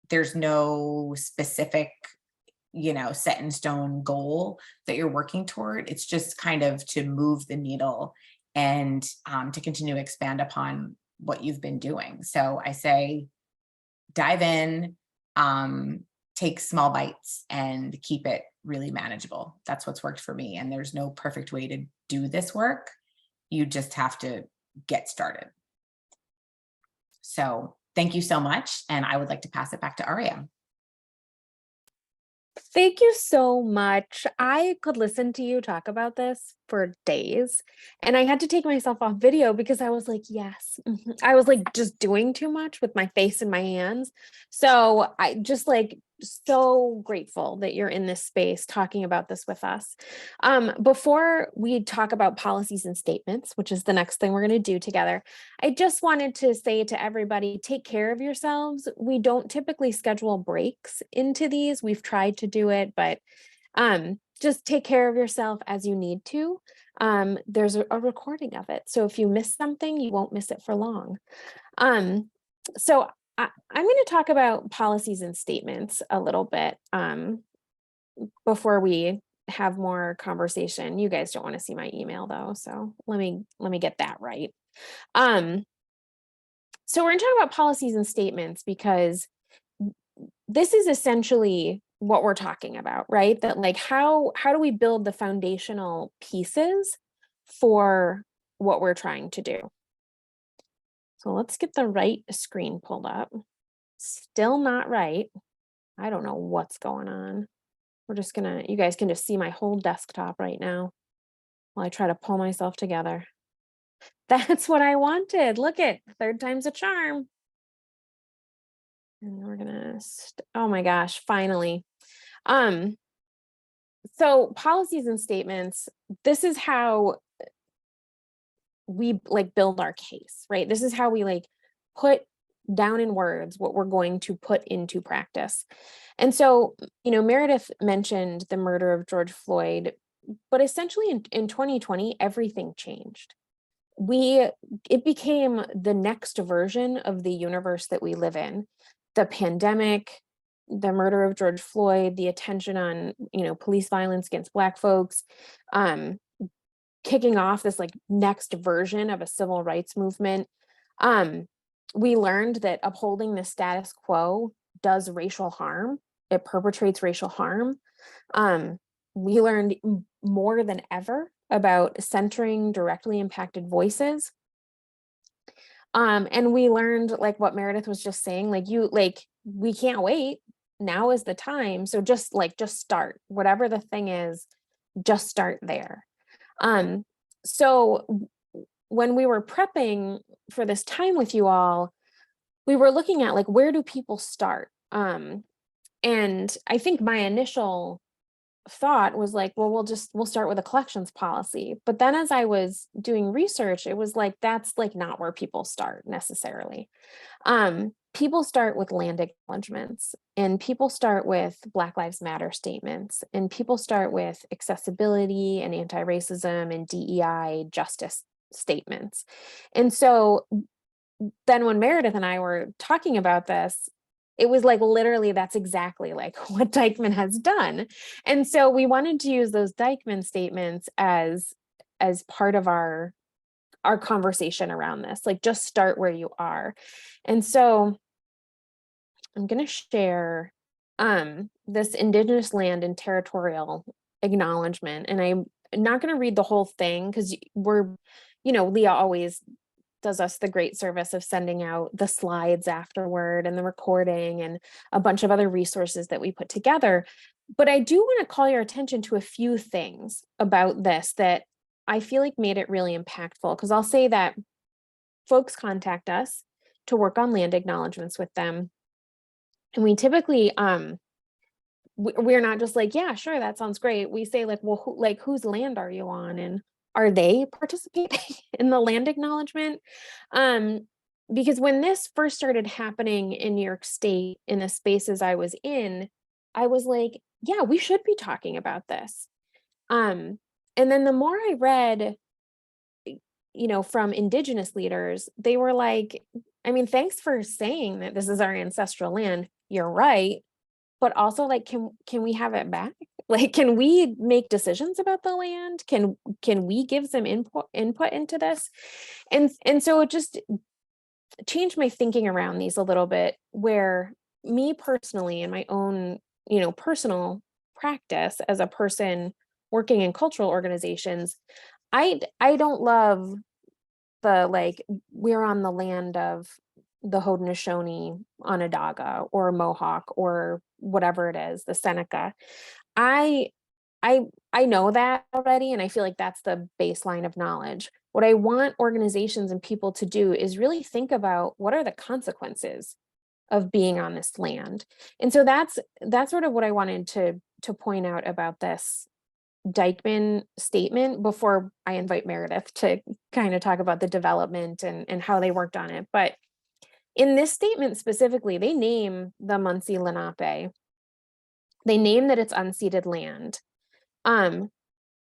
there's no specific, set in stone goal that you're working toward. It's just kind of to move the needle and to continue to expand upon what you've been doing. So I say, dive in, take small bites, and keep it really manageable. That's what's worked for me. And there's no perfect way to do this work. You just have to get started. So thank you so much. And I would like to pass it back to Aria. Thank you so much. I could listen to you talk about this for days, and I had to take myself off video because I was like, yes, I was like just doing too much with my face and my hands. So I just so grateful that you're in this space talking about this with us. Before we talk about policies and statements, which is the next thing we're going to do together, I just wanted to say to everybody, take care of yourselves. We don't typically schedule breaks into these. We've tried to do it, but just take care of yourself as you need to. There's a recording of it, so if you miss something, you won't miss it for long. So I'm going to talk about policies and statements a little bit before we have more conversation. You guys don't want to see my email though, so let me get that right. So we're going to talk about policies and statements because this is essentially what we're talking about, right? That how do we build the foundational pieces for what we're trying to do? So let's get the right screen pulled up. Still not right. I don't know what's going on. We're just you guys can just see my whole desktop right now while I try to pull myself together. That's what I wanted. Look it, third time's a charm. And we're gonna, oh my gosh, finally. So policies and statements, this is how we build our case, right? This is how we put down in words what we're going to put into practice. And so, Meredith mentioned the murder of George Floyd, but essentially in 2020, everything changed. It became the next version of the universe that we live in. The pandemic, the murder of George Floyd, the attention on, police violence against Black folks, kicking off this next version of a civil rights movement. We learned that upholding the status quo does racial harm. It perpetrates racial harm. We learned more than ever about centering directly impacted voices. And we learned, what Meredith was just saying, we can't wait. Now is the time. So just start, whatever the thing is, just start there. So when we were prepping for this time with you all, we were looking at where do people start? And I think my initial thought was well, we'll start with a collections policy. But then as I was doing research, it was that's not where people start necessarily. People start with land acknowledgements, and people start with Black Lives Matter statements, and people start with accessibility and anti-racism and DEI justice statements. And so then when Meredith and I were talking about this, it was literally that's exactly what Dyckman has done. And so we wanted to use those Dyckman statements as part of our conversation around this, just start where you are. And so I'm going to share this Indigenous land and territorial acknowledgement. And I'm not going to read the whole thing because Leah always does us the great service of sending out the slides afterward and the recording and a bunch of other resources that we put together. But I do want to call your attention to a few things about this that I feel like made it really impactful, because I'll say that folks contact us to work on land acknowledgements with them. And we typically, we're not just like, yeah, sure, that sounds great. We say like, well, whose land are you on? And are they participating in the land acknowledgement? Because when this first started happening in New York State, in the spaces I was in, I was like, yeah, we should be talking about this. And then the more I read, from Indigenous leaders, they were like, I mean, thanks for saying that this is our ancestral land. You're right. But also, like, can we have it back? Like, can we make decisions about the land? Can we give some input into this? And so it just changed my thinking around these a little bit, where me personally, in my own, personal practice as a person working in cultural organizations, I don't love the, like, we're on the land of the Haudenosaunee Onondaga or Mohawk or whatever it is, the Seneca. I I know that already, and I feel like that's the baseline of knowledge. What I want organizations and people to do is really think about, what are the consequences of being on this land? And so that's sort of what I wanted to point out about this Dyckman statement, before I invite Meredith to kind of talk about the development and how they worked on it. But in this statement specifically, they name the Munsee Lenape. They name that it's unceded land.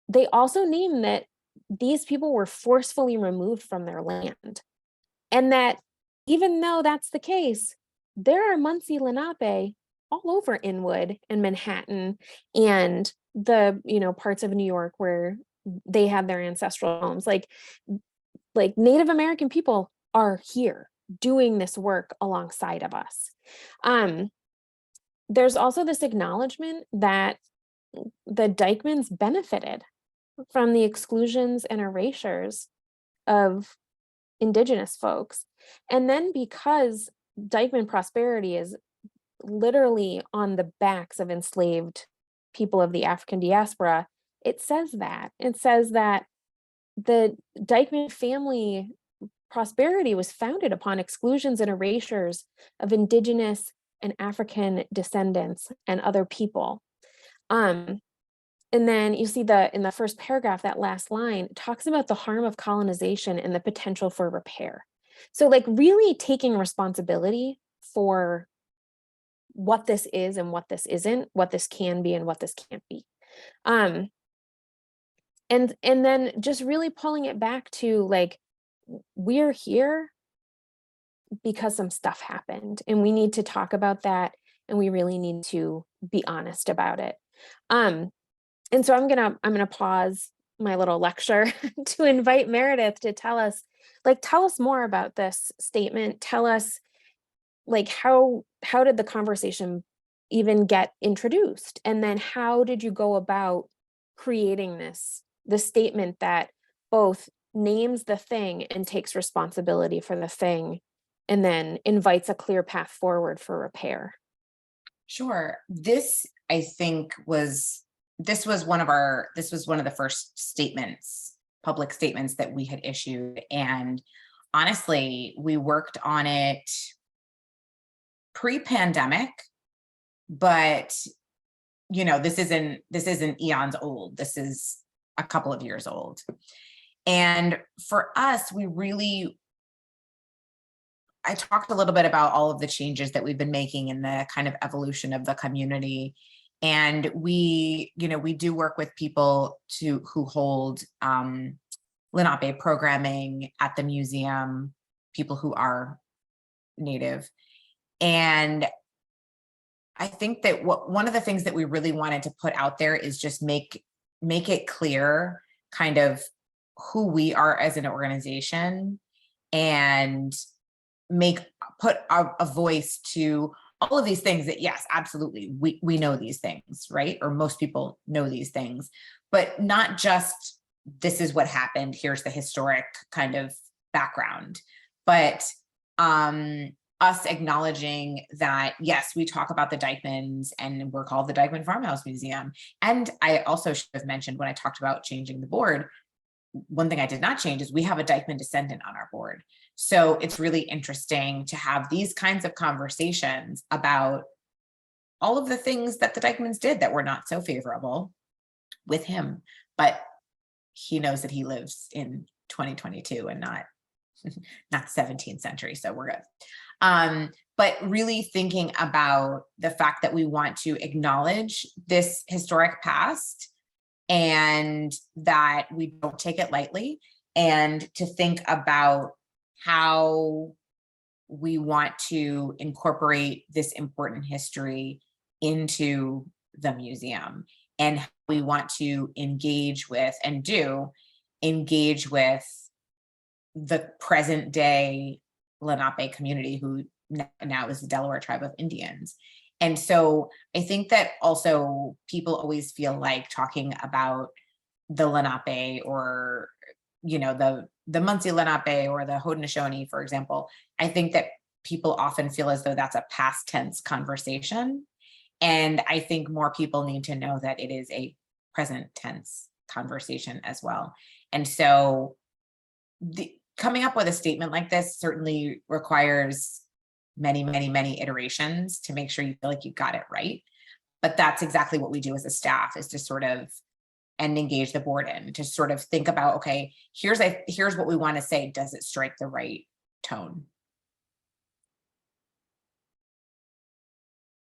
They also name that these people were forcefully removed from their land. And that even though that's the case, there are Munsee Lenape all over Inwood and Manhattan and the, parts of New York where they had their ancestral homes. Like Native American people are here doing this work alongside of us. There's also this acknowledgement that the Dyckmans benefited from the exclusions and erasures of Indigenous folks. And then, because Dyckman prosperity is literally on the backs of enslaved people of the African diaspora, it says that the Dyckman family prosperity was founded upon exclusions and erasures of Indigenous and African descendants and other people. And then you see in the first paragraph, that last line talks about the harm of colonization and the potential for repair. So, like, really taking responsibility for what this is and what this isn't, what this can be and what this can't be. And then just really pulling it back to, like, we're here because some stuff happened, and we need to talk about that, and we really need to be honest about it. And so I'm gonna pause my little lecture to invite Meredith to tell us more about this statement. Tell us, like, how did the conversation even get introduced? And then how did you go about creating this statement that both names the thing and takes responsibility for the thing, and then invites a clear path forward for repair? Sure. This, I think, was one of the first statements, public statements, that we had issued. And honestly, we worked on it pre-pandemic, but this isn't eons old. This is a couple of years old. And for us, I talked a little bit about all of the changes that we've been making in the kind of evolution of the community. And we do work with people who hold Lenape programming at the museum, people who are Native. And I think that one of the things that we really wanted to put out there is just make it clear kind of who we are as an organization, and put a voice to all of these things that, yes, absolutely, we know these things, right? Or most people know these things, but not just, this is what happened, here's the historic kind of background, but us acknowledging that, yes, we talk about the Dyckmans and we're called the Dyckman Farmhouse Museum. And I also should have mentioned, when I talked about changing the board, one thing I did not change is we have a Dyckman descendant on our board. So it's really interesting to have these kinds of conversations about all of the things that the Dyckmans did that were not so favorable with him, but he knows that he lives in 2022 and not 17th century, so we're good. But really thinking about the fact that we want to acknowledge this historic past and that we don't take it lightly, and to think about how we want to incorporate this important history into the museum, and how we want to engage with the present day Lenape community, who now is the Delaware Tribe of Indians. And so I think that also people always feel like talking about the Lenape, or, you know, the Munsee Lenape or the Haudenosaunee, for example. I think that people often feel as though that's a past tense conversation. And I think more people need to know that it is a present tense conversation as well. And so coming up with a statement like this certainly requires many iterations to make sure you feel like you got it right. But that's exactly what we do as a staff, is to sort of and engage the board in, to sort of think about, okay, here's what we want to say. Does it strike the right tone?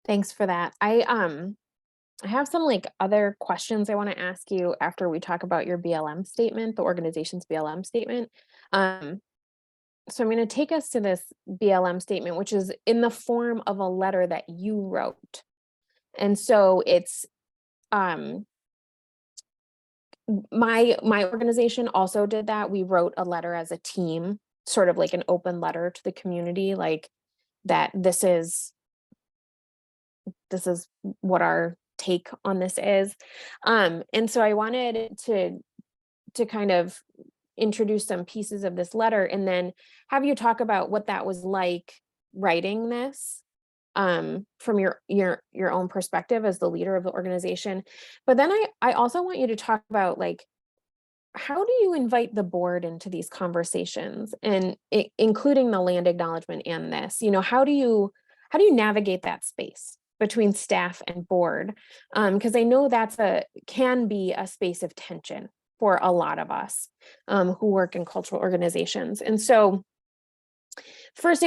Thanks for that. I have some like other questions I want to ask you after we talk about your BLM statement, the organization's BLM statement. So I'm going to take us to this BLM statement, which is in the form of a letter that you wrote. And so it's my organization also did that. We wrote a letter as a team, sort of like an open letter to the community, like that this is what our take on this is. And so I wanted to kind of introduce some pieces of this letter and then have you talk about what that was like writing this from your own perspective as the leader of the organization. But then I also want you to talk about, like, how do you invite the board into these conversations, and including the land acknowledgement and this, you know, how do you navigate that space between staff and board? Because I know can be a space of tension for a lot of us who work in cultural organizations. And so first,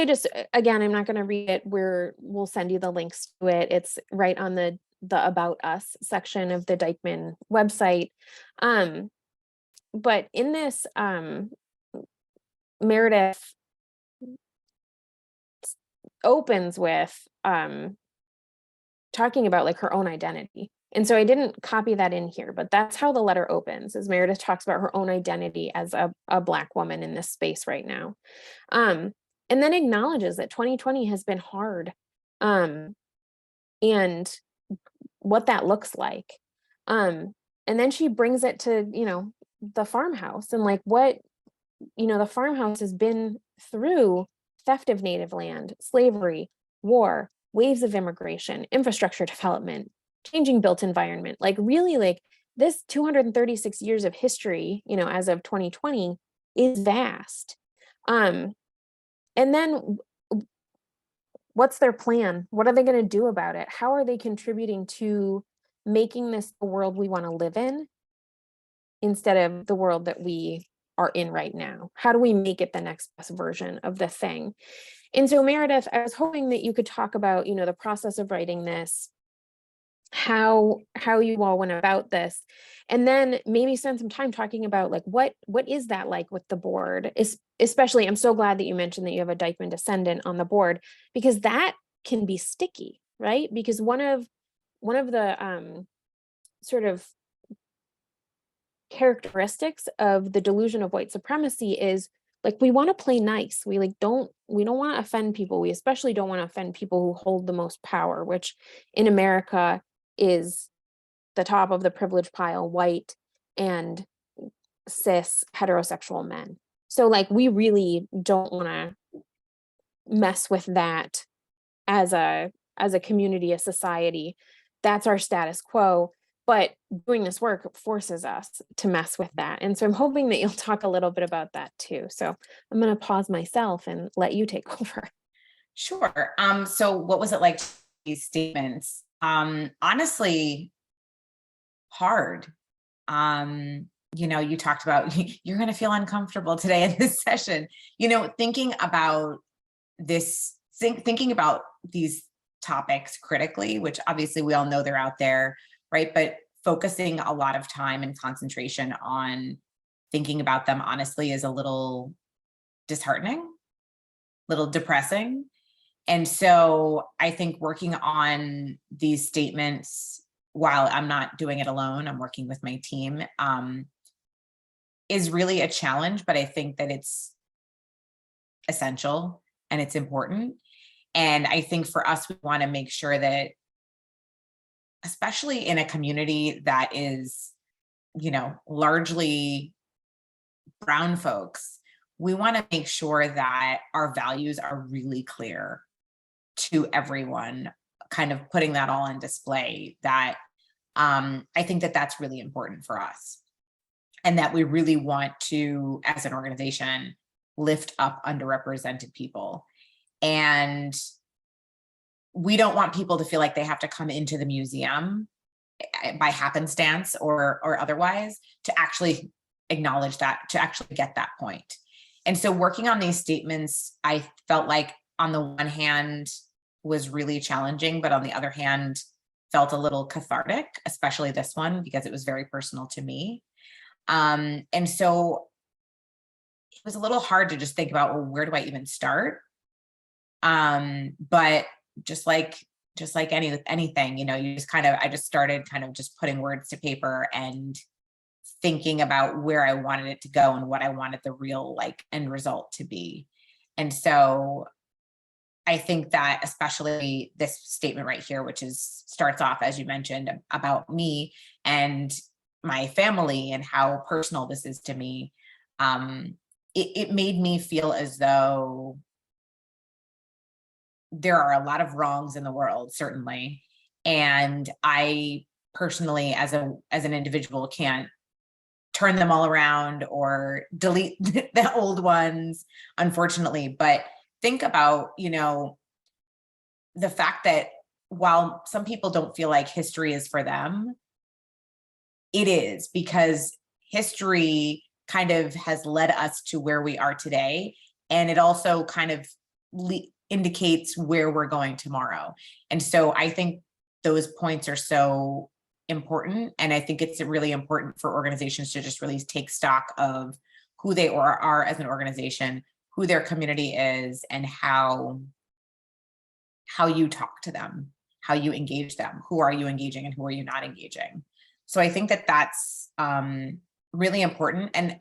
again, I'm not going to read it. We'll send you the links to it. It's right on the About Us section of the Dyckman website. But in this, Meredith opens with talking about like her own identity. And so I didn't copy that in here, but that's how the letter opens, as Meredith talks about her own identity as a Black woman in this space right now. And then acknowledges that 2020 has been hard, and what that looks like. And then she brings it to, you know, the farmhouse, and like what, you know, the farmhouse has been through theft of native land, slavery, war, waves of immigration, infrastructure development, changing built environment, like really like this 236 years of history, you know, as of 2020 is vast. And then what's their plan? What are they going to do about it? How are they contributing to making this the world we want to live in instead of the world that we are in right now? How do we make it the next best version of the thing? And so Meredith, I was hoping that you could talk about, you know, the process of writing this, how you all went about this, and then maybe spend some time talking about like what is that like with the board. Especially, I'm so glad that you mentioned that you have a Dyckman descendant on the board, because that can be sticky, right? Because one of the sort of characteristics of the delusion of white supremacy is like we want to play nice. We don't want to offend people. We especially don't want to offend people who hold the most power, which in America is the top of the privilege pile, white and cis heterosexual men. So like we really don't want to mess with that as a community, a society. That's our status quo. but doing this work forces us to mess with that. And so I'm hoping that you'll talk a little bit about that too. So I'm going to pause myself and let you take over. Sure. So what was it like, these statements? Honestly, hard. You talked about you're going to feel uncomfortable today in this session. Thinking about this, thinking about these topics critically, which obviously we all know they're out there, right? But focusing a lot of time and concentration on thinking about them honestly is a little disheartening, a little depressing. And so I think working on these statements, while I'm not doing it alone, I'm working with my team, is really a challenge, but I think that it's essential and it's important. And I think for us, we want to make sure that, especially in a community that is, largely brown folks, we want to make sure that our values are really clear to everyone, kind of putting that all on display. That I think that that's really important for us, and that we really want to, as an organization, lift up underrepresented people. And we don't want people to feel like they have to come into the museum by happenstance or otherwise to actually acknowledge that, to actually get that point. And so working on these statements, I felt like on the one hand was really challenging, but on the other hand felt a little cathartic, especially this one, because it was very personal to me. And so it was a little hard to just think about, well, where do I even start? But just like anything, I just started kind of just putting words to paper and thinking about where I wanted it to go and what I wanted the real end result to be. And so I think that especially this statement right here, which starts off, as you mentioned, about me and my family and how personal this is to me, it made me feel as though there are a lot of wrongs in the world, certainly. And I personally, as an individual, can't turn them all around or delete the old ones, unfortunately. But think about, the fact that while some people don't feel like history is for them, it is, because history kind of has led us to where we are today. And it also kind of indicates where we're going tomorrow. And so I think those points are so important. And I think it's really important for organizations to just really take stock of who they are as an organization, who their community is, and how you talk to them, how you engage them, who are you engaging and who are you not engaging. So I think that that's really important. And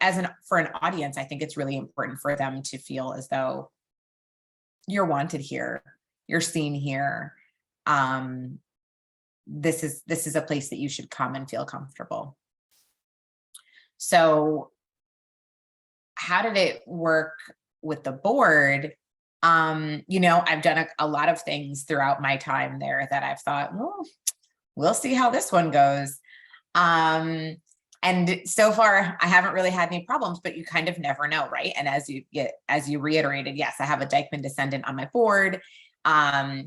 for an audience, I think it's really important for them to feel as though you're wanted here, you're seen here. This is a place that you should come and feel comfortable. So how did it work with the board? I've done a lot of things throughout my time there that I've thought, well, we'll see how this one goes. And so far I haven't really had any problems, but you kind of never know, right? And as you reiterated, yes, I have a Dyckman descendant on my board.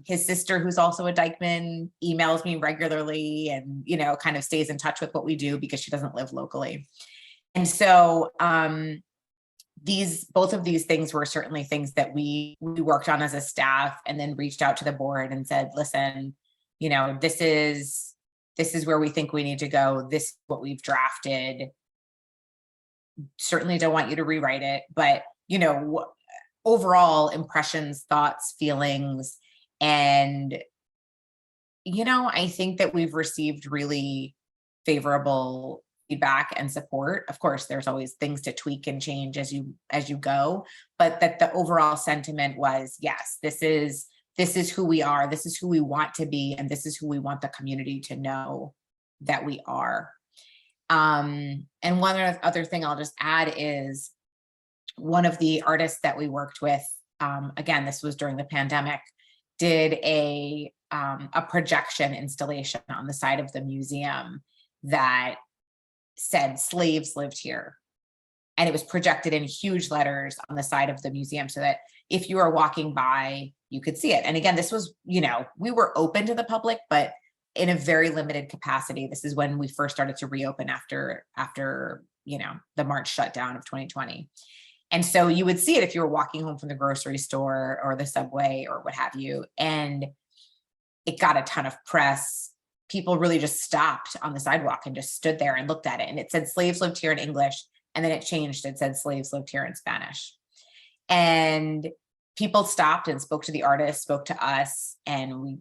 His sister, who's also a Dyckman, emails me regularly and, kind of stays in touch with what we do because she doesn't live locally. And so, both of these things were certainly things that we worked on as a staff, and then reached out to the board and said, listen, this is where we think we need to go. This is what we've drafted. Certainly don't want you to rewrite it, but, overall impressions, thoughts, feelings. And, I think that we've received really favorable feedback and support. Of course, there's always things to tweak and change as you go, but that the overall sentiment was, yes, this is who we are, this is who we want to be, and this is who we want the community to know that we are. And one other thing I'll just add is one of the artists that we worked with, again, this was during the pandemic, did a projection installation on the side of the museum. that said slaves lived here. And it was projected in huge letters on the side of the museum so that if you were walking by, you could see it. And again, this was, we were open to the public, but in a very limited capacity. This is when we first started to reopen after the March shutdown of 2020. And so you would see it if you were walking home from the grocery store or the subway or what have you. And it got a ton of press. People really just stopped on the sidewalk and just stood there and looked at it. And it said slaves lived here in English. And then it changed. It said slaves lived here in Spanish. And people stopped and spoke to the artist, spoke to us. And we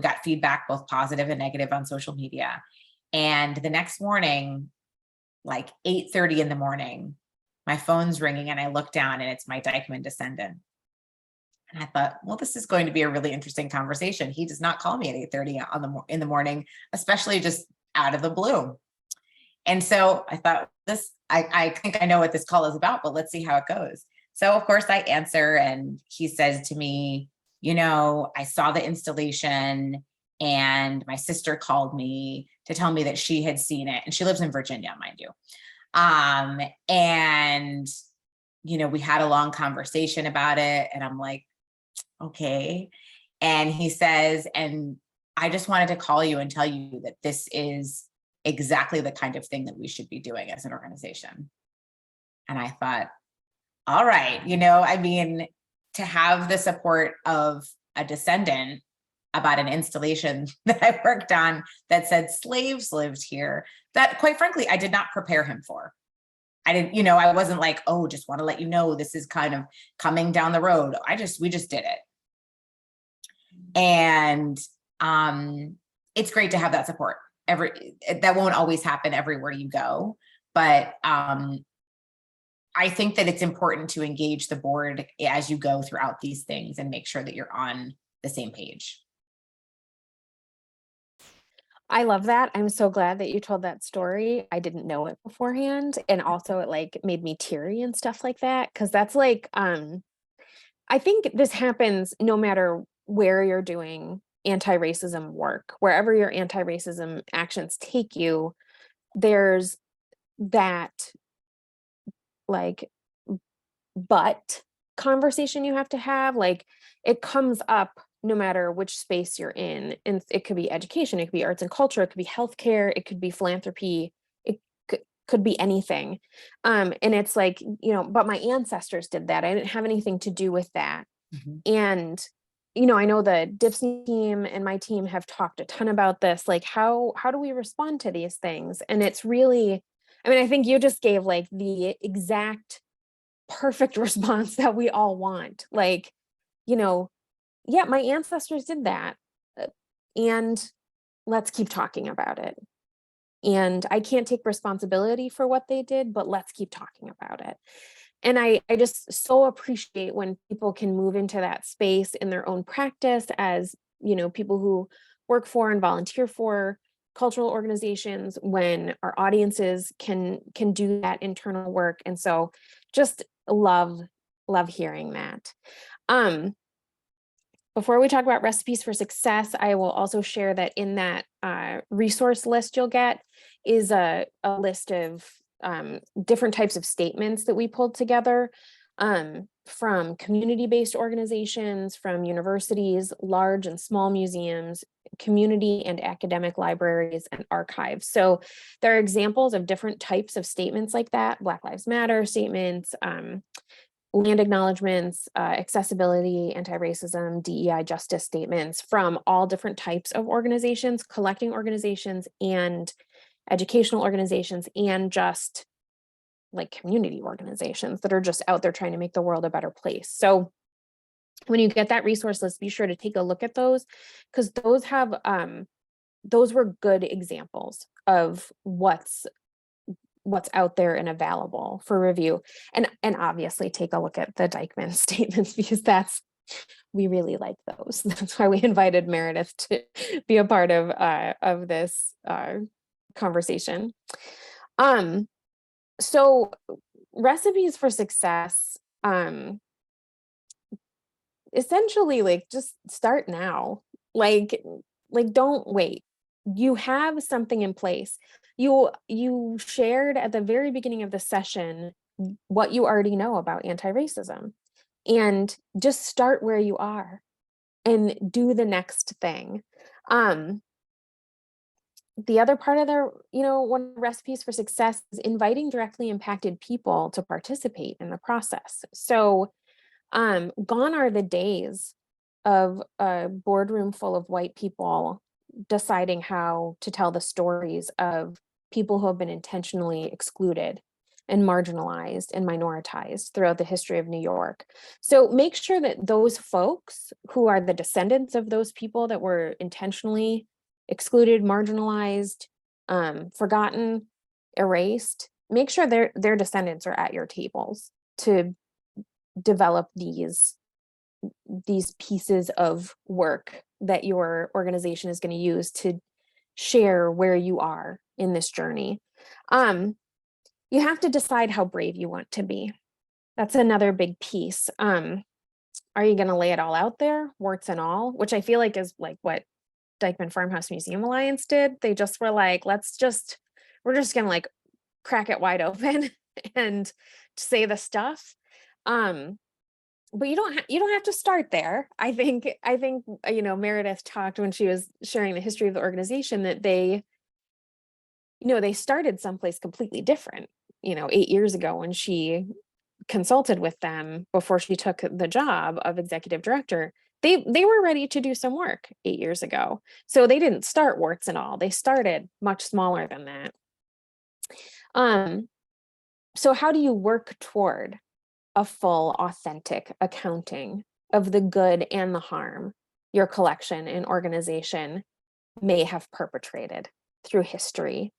got feedback, both positive and negative, on social media. And the next morning, like 8:30 in the morning, my phone's ringing and I look down and it's my Dyckman descendant. And I thought, well, this is going to be a really interesting conversation. He does not call me at 8:30 in the morning, especially just out of the blue. And so I thought, I think I know what this call is about, but let's see how it goes. So of course I answer, and he says to me, I saw the installation and my sister called me to tell me that she had seen it, and she lives in Virginia, mind you. And we had a long conversation about it, and I'm like, okay. And he says, and I just wanted to call you and tell you that this is exactly the kind of thing that we should be doing as an organization. And I thought, all right, to have the support of a descendant about an installation that I worked on that said slaves lived here, that quite frankly, I did not prepare him for. I didn't, I wasn't like, oh, just want to let you know this is kind of coming down the road. We just did it. And it's great to have that support. That won't always happen everywhere you go, but I think that it's important to engage the board as you go throughout these things and make sure that you're on the same page. I love that. I'm so glad that you told that story. I didn't know it beforehand. And also it made me teary and stuff like that. Cause that's I think this happens no matter where you're doing anti-racism work, wherever your anti-racism actions take you, there's that but conversation you have to have. It comes up no matter which space you're in. And it could be education, it could be arts and culture, it could be healthcare, it could be philanthropy, it could be anything. And it's but my ancestors did that. I didn't have anything to do with that. Mm-hmm. And I know the DHPSNY team and my team have talked a ton about this, how do we respond to these things? And it's really, I think you just gave the exact perfect response that we all want. Yeah, my ancestors did that, and let's keep talking about it. And I can't take responsibility for what they did, but let's keep talking about it. And I just so appreciate when people can move into that space in their own practice as, people who work for and volunteer for cultural organizations, when our audiences can do that internal work. And so just love hearing that. Before we talk about recipes for success, I will also share that in that resource list you'll get is a list of different types of statements that we pulled together from community-based organizations, from universities, large and small museums, community and academic libraries, and archives. So there are examples of different types of statements like that: Black Lives Matter statements, land acknowledgements, accessibility, anti-racism, DEI justice statements from all different types of organizations, collecting organizations and educational organizations, and just community organizations that are just out there trying to make the world a better place. So when you get that resource list, be sure to take a look at those, because those were good examples of what's out there and available for review. And obviously take a look at the Dyckman statements, because we really like those. That's why we invited Meredith to be a part of this conversation. So recipes for success, essentially just start now. Don't wait. you have something in place. You shared at the very beginning of the session what you already know about anti-racism, and just start where you are and do the next thing. The other part of the, one of the recipes for success is inviting directly impacted people to participate in the process. So gone are the days of a boardroom full of white people deciding how to tell the stories of people who have been intentionally excluded and marginalized and minoritized throughout the history of New York. So make sure that those folks who are the descendants of those people that were intentionally excluded, marginalized, forgotten, erased, make sure their descendants are at your tables to develop these pieces of work that your organization is going to use to share where you are in this journey. You have to decide how brave you want to be. That's another big piece. Are you going to lay it all out there, warts and all, which I feel like is like what Dyckman Farmhouse Museum Alliance did. They just were like, we're just going to like crack it wide open and say the stuff. But you don't have to start there. I think Meredith talked when she was sharing the history of the organization that they started someplace completely different, 8 years ago when she consulted with them before she took the job of executive director. They were ready to do some work 8 years ago. So they didn't start warts and all. They started much smaller than that. So how do you work toward a full, authentic accounting of the good and the harm your collection and organization may have perpetrated through history,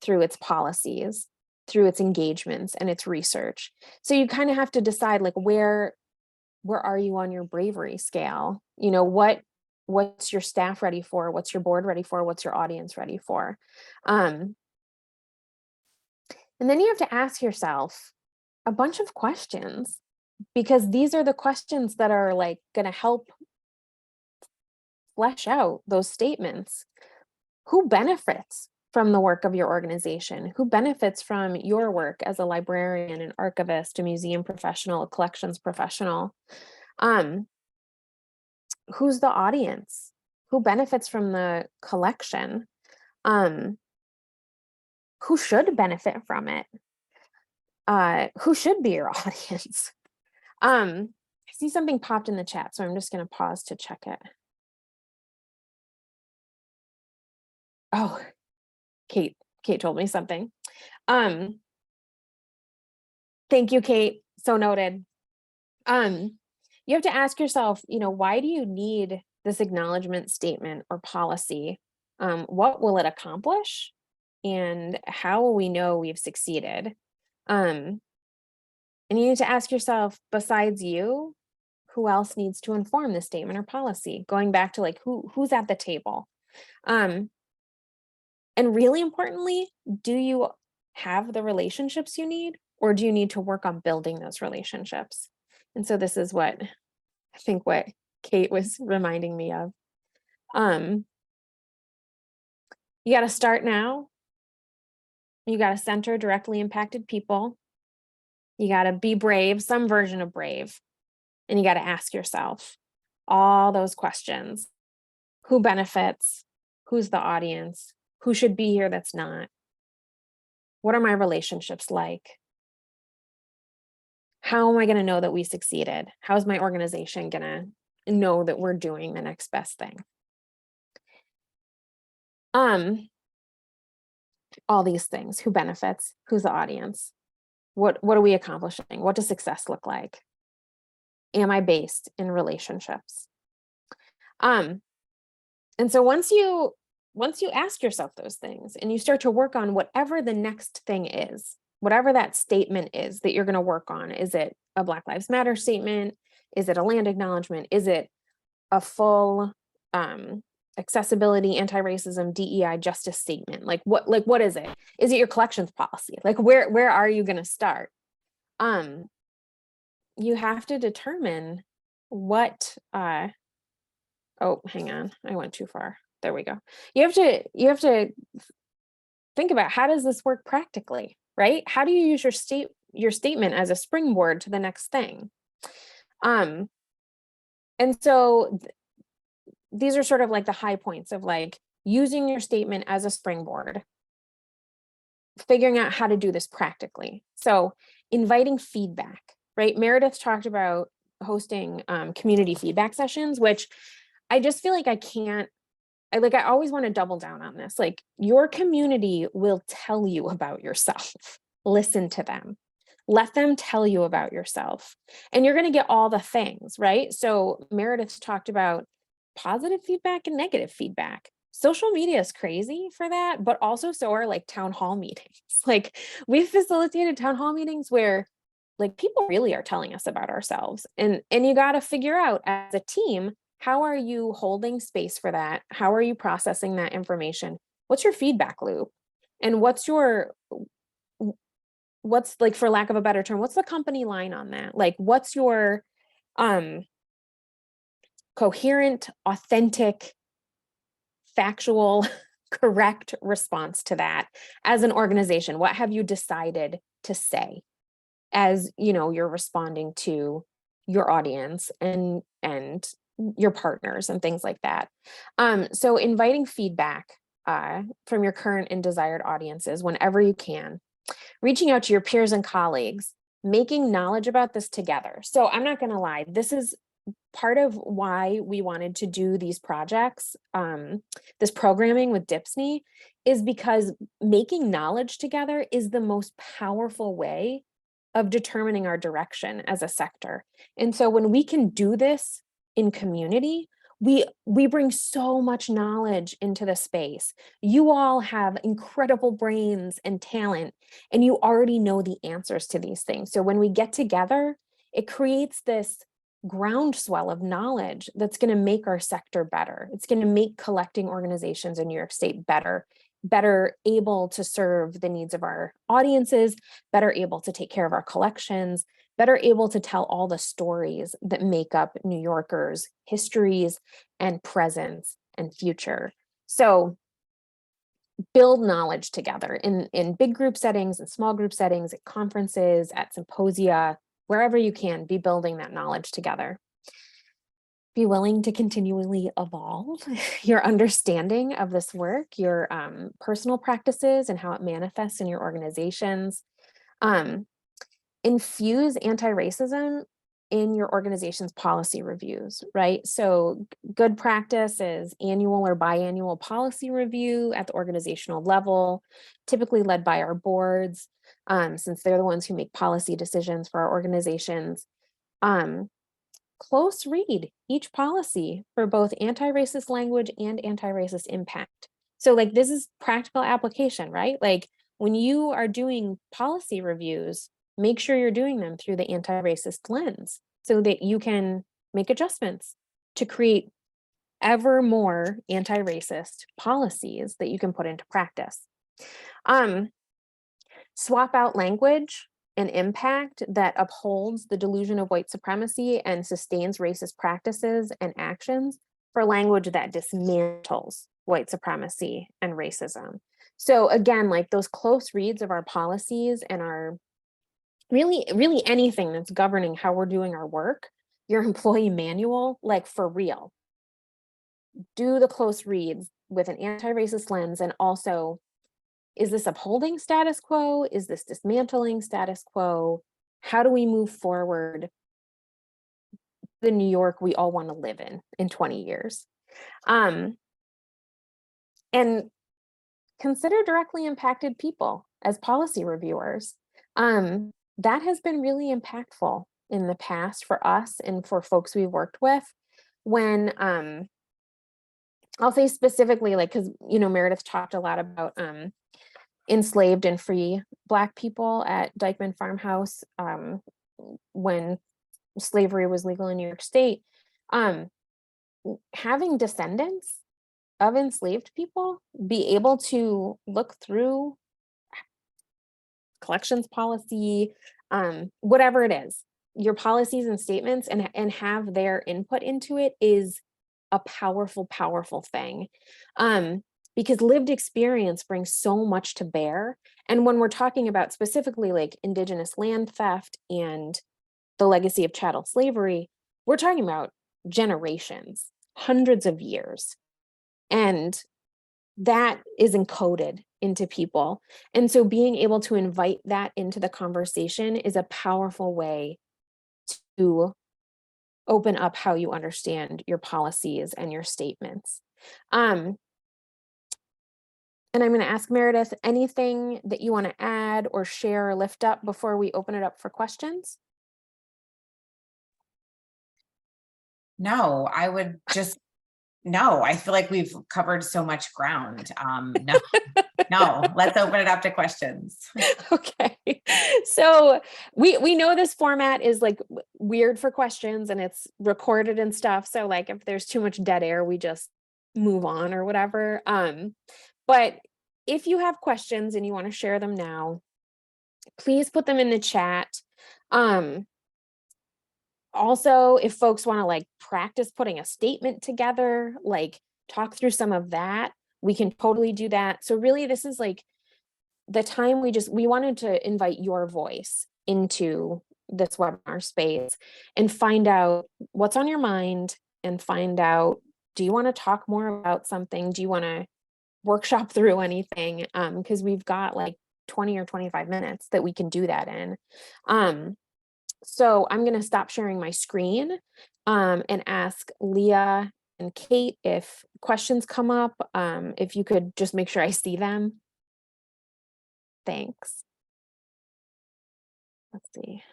through its policies, through its engagements and its research? So you kind of have to decide, like, where are you on your bravery scale? What's your staff ready for? What's your board ready for? What's your audience ready for? And then you have to ask yourself a bunch of questions, because these are the questions that are like going to help flesh out those statements. Who benefits from the work of your organization? Who benefits from your work as a librarian, an archivist, a museum professional, a collections professional? Who's the audience? Who benefits from the collection? Who should benefit from it? Who should be your audience? I see something popped in the chat, so I'm just going to pause to check it. Oh, Kate told me something. Thank you, Kate. So noted. You have to ask yourself, why do you need this acknowledgement statement or policy? What will it accomplish? And how will we know we've succeeded? And you need to ask yourself, besides you, who else needs to inform this statement or policy? Going back to like, who's at the table? And really importantly, do you have the relationships you need, or do you need to work on building those relationships? And so this is what Kate was reminding me of. You got to start now. You got to center directly impacted people. You got to be brave, some version of brave. And you got to ask yourself all those questions. Who benefits? Who's the audience? Who should be here that's not? What are my relationships like? How am I going to know that we succeeded? How is my organization going to know that we're doing the next best thing? All these things. Who benefits? Who's the audience? What are we accomplishing? What does success look like? Am I based in relationships? And so once you ask yourself those things and you start to work on whatever the next thing is, whatever that statement is that you're going to work on, is it a Black Lives Matter statement? Is it a land acknowledgement? Is it a full accessibility, anti-racism, DEI justice statement? Like what is it? Is it your collections policy? Like where are you going to start? You have to determine what, oh, hang on, I went too far. there we go. You have to think about, how does this work practically, right? How do you use your statement as a springboard to the next thing? And so these are sort of like the high points of like using your statement as a springboard, figuring out how to do this practically. So inviting feedback, right? Meredith talked about hosting community feedback sessions, which I just feel like I always want to double down on this. Like, your community will tell you about yourself. Listen to them. Let them tell you about yourself. And you're going to get all the things, right? So Meredith talked about positive feedback and negative feedback. Social media is crazy for that, but also so are like town hall meetings. Like, we've facilitated town hall meetings where like people really are telling us about ourselves. And you got to figure out as a team, how are you holding space for that? How are you processing that information? What's your feedback loop? And what's like, for lack of a better term, what's the company line on that? Like, what's your coherent, authentic, factual, correct response to that as an organization? What have you decided to say as, you're responding to your audience and your partners and things like that? So inviting feedback from your current and desired audiences whenever you can, reaching out to your peers and colleagues, making knowledge about this together. So I'm not going to lie, this is part of why we wanted to do these projects, this programming with DHPSNY, is because making knowledge together is the most powerful way of determining our direction as a sector. And so when we can do this in community, we bring so much knowledge into the space. You all have incredible brains and talent, and you already know the answers to these things. So when we get together, it creates this groundswell of knowledge that's going to make our sector better. It's going to make collecting organizations in New York State better able to serve the needs of our audiences, better able to take care of our collections, better able to tell all the stories that make up New Yorkers' histories and presence and future. So build knowledge together in big group settings and small group settings, at conferences, at symposia, wherever you can, be building that knowledge together. Be willing to continually evolve your understanding of this work, your personal practices and how it manifests in your organizations. Infuse anti-racism in your organization's policy reviews, right? So good practice is annual or biannual policy review at the organizational level, typically led by our boards, since they're the ones who make policy decisions for our organizations. Close read each policy for both anti-racist language and anti-racist impact. So like, this is practical application, right? Like, when you are doing policy reviews, make sure you're doing them through the anti-racist lens so that you can make adjustments to create ever more anti-racist policies that you can put into practice. Swap out language and impact that upholds the delusion of white supremacy and sustains racist practices and actions for language that dismantles white supremacy and racism. So again, like, those close reads of our policies and our really anything that's governing how we're doing our work, your employee manual, like, for real, do the close reads with an anti-racist lens. And also, is this upholding status quo? Is this dismantling status quo? How do we move forward the New York we all want to live in 20 years? And consider directly impacted people as policy reviewers. That has been really impactful in the past for us and for folks we've worked with. When I'll say specifically, like, because Meredith talked a lot about enslaved and free Black people at Dyckman Farmhouse when slavery was legal in New York State. Having descendants of enslaved people be able to look through collections policy, whatever it is, your policies and statements, and have their input into it is a powerful, powerful thing. Because lived experience brings so much to bear. And when we're talking about specifically like Indigenous land theft and the legacy of chattel slavery, we're talking about generations, hundreds of years. And that is encoded into people. And so being able to invite that into the conversation is a powerful way to open up how you understand your policies and your statements. And I'm going to ask Meredith, anything that you want to add or share or lift up before we open it up for questions? No, I would just, no, I feel like we've covered so much ground. No, let's open it up to questions. Okay. So we know this format is like weird for questions and it's recorded and stuff. So like if there's too much dead air, we just move on or whatever. But if you have questions and you want to share them now, please put them in the chat. Also, if folks want to like practice putting a statement together, like talk through some of that, we can totally do that. So really this is like the time we wanted to invite your voice into this webinar space and find out what's on your mind and find out, do you want to talk more about something? Do you want to workshop through anything? Because we've got like 20 or 25 minutes that we can do that in. So I'm going to stop sharing my screen and ask Leah and Kate if questions come up, if you could just make sure I see them. Thanks. Let's see.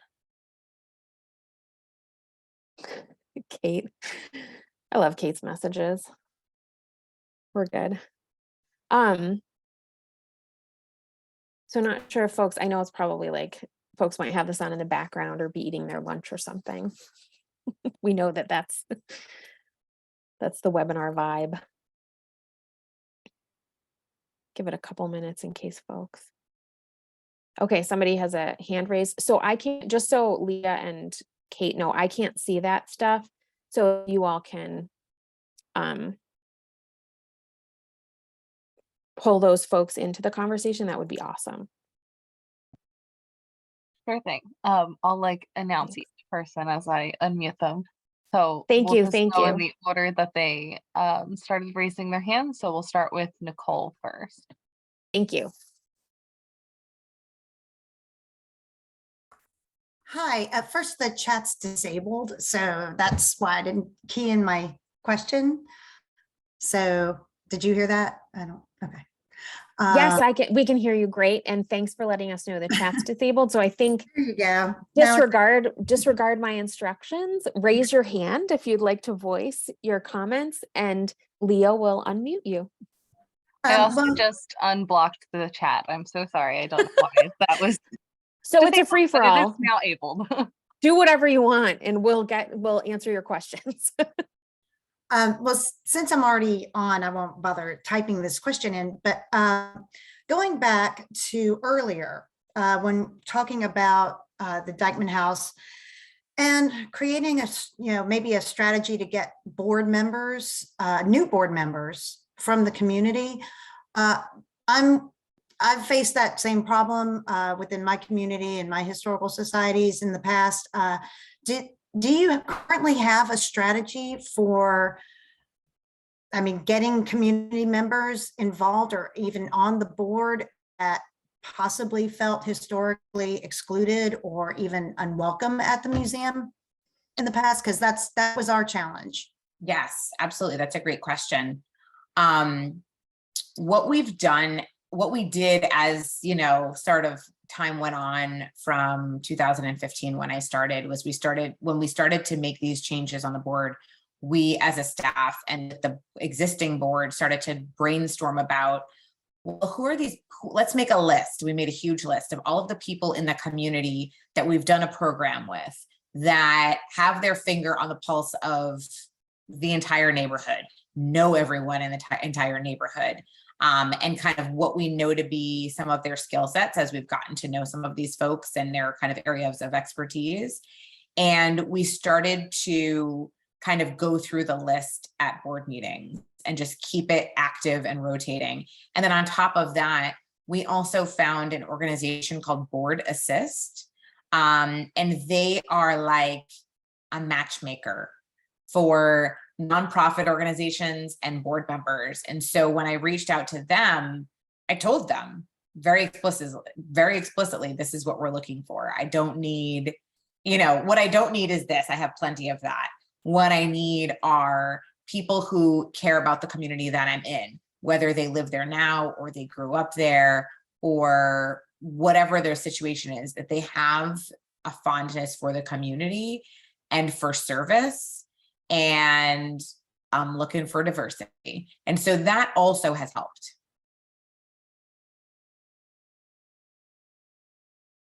Kate. I love Kate's messages. We're good. So not sure if folks, I know it's probably like folks might have this on in the background or be eating their lunch or something. We know that that's the webinar vibe. Give it a couple minutes in case folks. Okay, somebody has a hand raised. So I can't, just so Leah and Kate know, I can't see that stuff. So you all can pull those folks into the conversation. That would be awesome. Sure thing. I'll like announce each person as I unmute them. So Thank we'll you. just Thank go you. in the order that they started raising their hands. So we'll start with Nicole first. Thank you. Hi, at first the chat's disabled, so that's why I didn't key in my question. So did you hear that? I don't, okay. Yes, we can hear you great. And thanks for letting us know the chat's disabled. So I think There you go. disregard my instructions, raise your hand if you'd like to voice your comments and Leah will unmute you. I also just unblocked the chat. I'm so sorry. I don't know why that was. So it's a free for all. It is now able. Do whatever you want and we'll answer your questions. Well, since I'm already on, I won't bother typing this question in, but going back to earlier, when talking about the Dyckman House and creating maybe a strategy to get board members, new board members from the community. I've faced that same problem within my community and my historical societies in the past. Do you currently have a strategy for, getting community members involved or even on the board that possibly felt historically excluded or even unwelcome at the museum in the past? Because that was our challenge. Yes, absolutely. That's a great question. What we did as, sort of time went on from 2015 when I started was when we started to make these changes on the board, we as a staff and the existing board started to brainstorm about, well, who are these? Let's make a list. We made a huge list of all of the people in the community that we've done a program with that have their finger on the pulse of the entire neighborhood, know everyone in the entire neighborhood. And kind of what we know to be some of their skill sets as we've gotten to know some of these folks and their kind of areas of expertise. And we started to kind of go through the list at board meetings and just keep it active and rotating. And then on top of that, we also found an organization called Board Assist. And they are like a matchmaker for nonprofit organizations and board members. And so when I reached out to them, I told them very explicitly, this is what we're looking for. I don't need, what I don't need is this. I have plenty of that. What I need are people who care about the community that I'm in, whether they live there now or they grew up there or whatever their situation is, that they have a fondness for the community and for service, and I'm looking for diversity. And so that also has helped.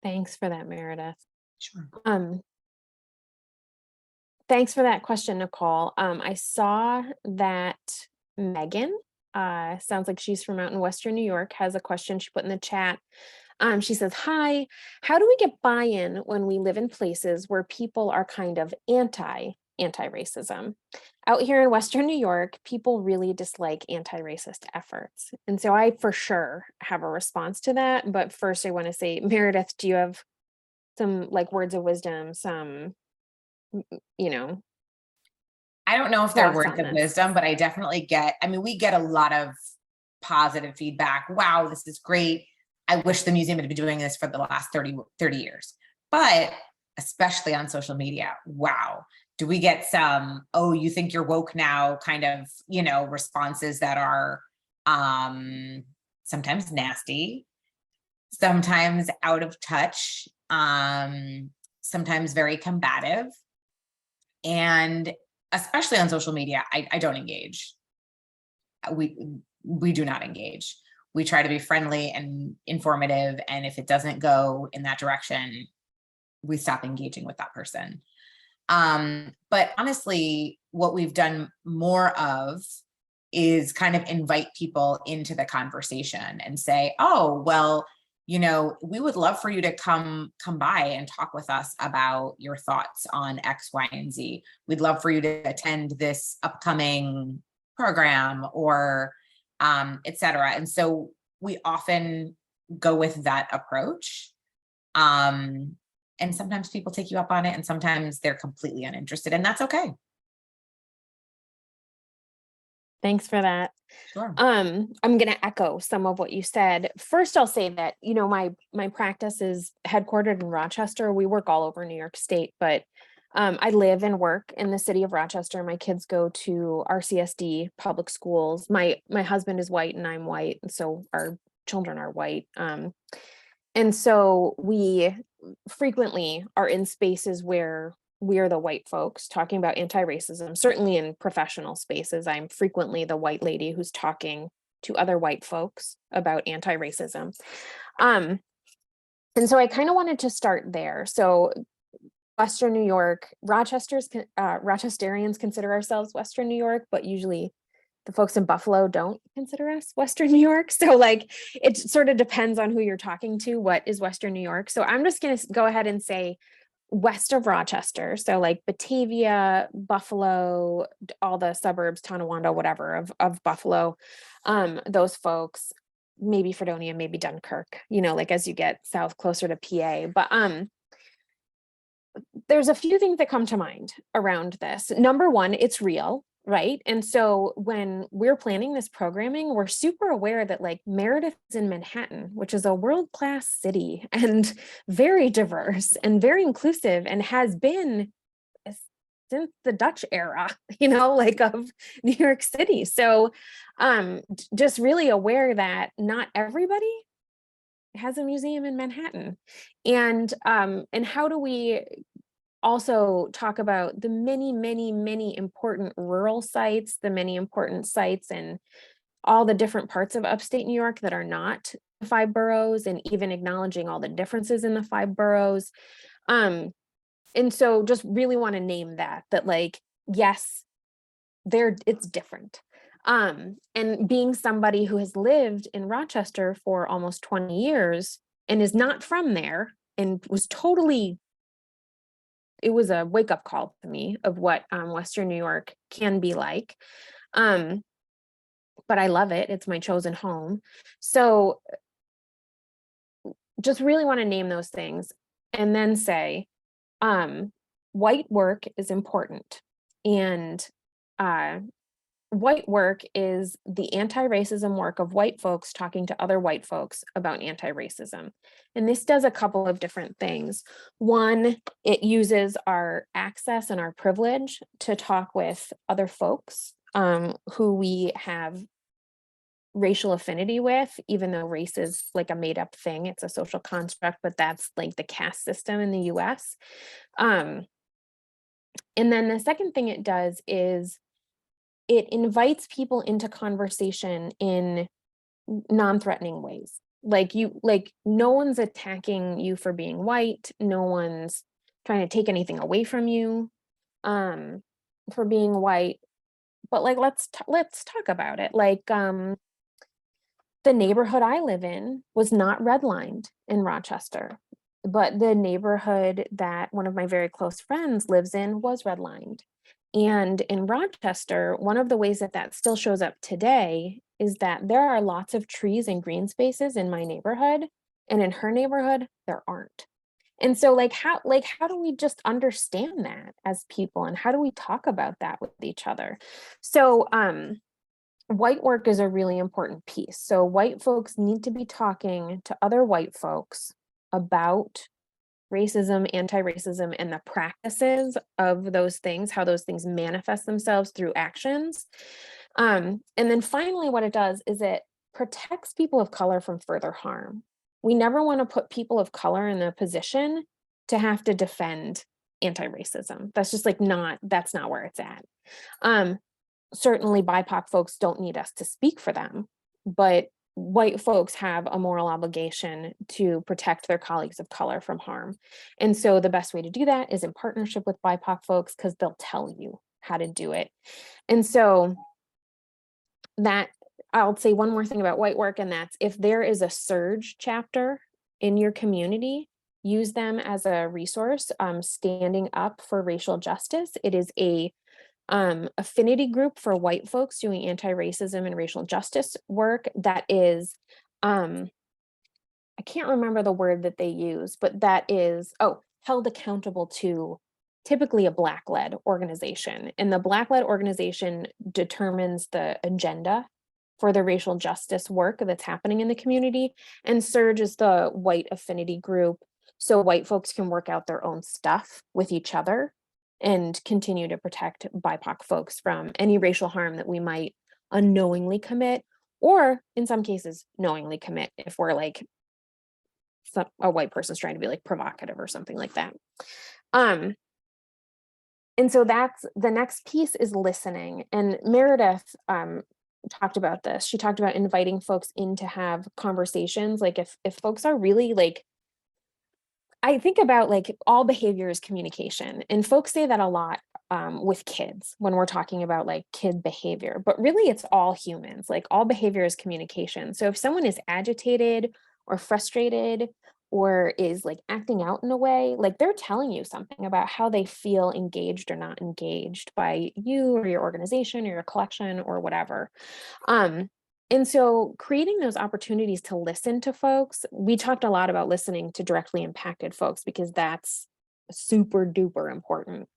Thanks for that, Meredith. Sure. Thanks for that question, Nicole. I saw that Megan, sounds like she's from out in Western New York, has a question she put in the chat. She says, hi, how do we get buy-in when we live in places where people are kind of anti-racism? Out here in Western New York, people really dislike anti-racist efforts. And so I for sure have a response to that. But first I want to say, Meredith, do you have some words of wisdom, some, I don't know if they're thoughts words on of this? wisdom, but I definitely we get a lot of positive feedback. Wow, this is great. I wish the museum had been doing this for the last 30 years. But especially on social media, wow, do we get some, oh, you think you're woke now kind of, responses that are sometimes nasty, sometimes out of touch, sometimes very combative. And especially on social media, I don't engage. We do not engage. We try to be friendly and informative. And if it doesn't go in that direction, we stop engaging with that person. But honestly, what we've done more of is kind of invite people into the conversation and say, oh, well, we would love for you to come by and talk with us about your thoughts on X, Y, and Z. We'd love for you to attend this upcoming program or et cetera. And so we often go with that approach. And sometimes people take you up on it and sometimes they're completely uninterested, and that's okay. Thanks for that. Sure. I'm going to echo some of what you said. First, I'll say that, my practice is headquartered in Rochester. We work all over New York State, but I live and work in the city of Rochester. My kids go to RCSD public schools. My husband is white and I'm white, and so our children are white. And so we frequently are in spaces where we are the white folks talking about anti-racism. Certainly in professional spaces, I'm frequently the white lady who's talking to other white folks about anti-racism. And so I kind of wanted to start there. So Western New York, Rochesterians consider ourselves Western New York, but usually the folks in Buffalo don't consider us Western New York. So it sort of depends on who you're talking to, what is Western New York. So I'm just going to go ahead and say west of Rochester. So Batavia, Buffalo, all the suburbs, Tonawanda, whatever of Buffalo, those folks, maybe Fredonia, maybe Dunkirk, as you get south closer to PA. But there's a few things that come to mind around this. Number one, it's real. Right. And so when we're planning this programming, we're super aware that Meredith is in Manhattan, which is a world-class city and very diverse and very inclusive and has been since the Dutch era, of New York City. So just really aware that not everybody has a museum in Manhattan. And how do we also talk about the many, many, many important rural sites, the many important sites in all the different parts of upstate New York that are not the 5 boroughs, and even acknowledging all the differences in the 5 boroughs. And so just really want to name that yes, it's different. And being somebody who has lived in Rochester for almost 20 years and is not from there and was totally it was a wake-up call to me of what Western New York can be like. But I love it. It's my chosen home. So just really want to name those things and then say, white work is important. And white work is the anti-racism work of white folks talking to other white folks about anti-racism. And this does a couple of different things. One, it uses our access and our privilege to talk with other folks who we have racial affinity with, even though race is like a made up thing. It's a social construct, but that's like the caste system in the US. And then the second thing it does is it invites people into conversation in non-threatening ways. Like no one's attacking you for being white. No one's trying to take anything away from you for being white. But like, let's talk about it. Like, the neighborhood I live in was not redlined in Rochester, but the neighborhood that one of my very close friends lives in was redlined. And in Rochester, one of the ways that that still shows up today is that there are lots of trees and green spaces in my neighborhood, and in her neighborhood, there aren't. And so how do we just understand that as people, and how do we talk about that with each other? So white work is a really important piece. So white folks need to be talking to other white folks about racism, anti-racism, and the practices of those things, how those things manifest themselves through actions. And then finally, what it does is it protects people of color from further harm. We never want to put people of color in the position to have to defend anti-racism. That's just that's not where it's at. Certainly BIPOC folks don't need us to speak for them, but white folks have a moral obligation to protect their colleagues of color from harm. And so the best way to do that is in partnership with BIPOC folks, because they'll tell you how to do it. And so that, I'll say one more thing about white work, and that's if there is a surge chapter in your community, use them as a resource. Standing up for racial justice. It is a affinity group for white folks doing anti-racism and racial justice work that is, I can't remember the word that they use, but that is, held accountable to typically a Black-led organization. And the Black-led organization determines the agenda for the racial justice work that's happening in the community. And SURGE is the white affinity group. So white folks can work out their own stuff with each other and continue to protect BIPOC folks from any racial harm that we might unknowingly commit, or in some cases knowingly commit if we're like a white person's trying to be like provocative or something like that. And so that's the next piece is listening. And Meredith talked about this. She talked about inviting folks in to have conversations. Like if folks are really like, I think about like all behavior is communication, and folks say that a lot with kids when we're talking about like kid behavior, but really it's all humans. Like all behavior is communication. So if someone is agitated or frustrated or is like acting out in a way, like they're telling you something about how they feel engaged or not engaged by you or your organization or your collection or whatever. And so creating those opportunities to listen to folks, we talked a lot about listening to directly impacted folks because that's super duper important.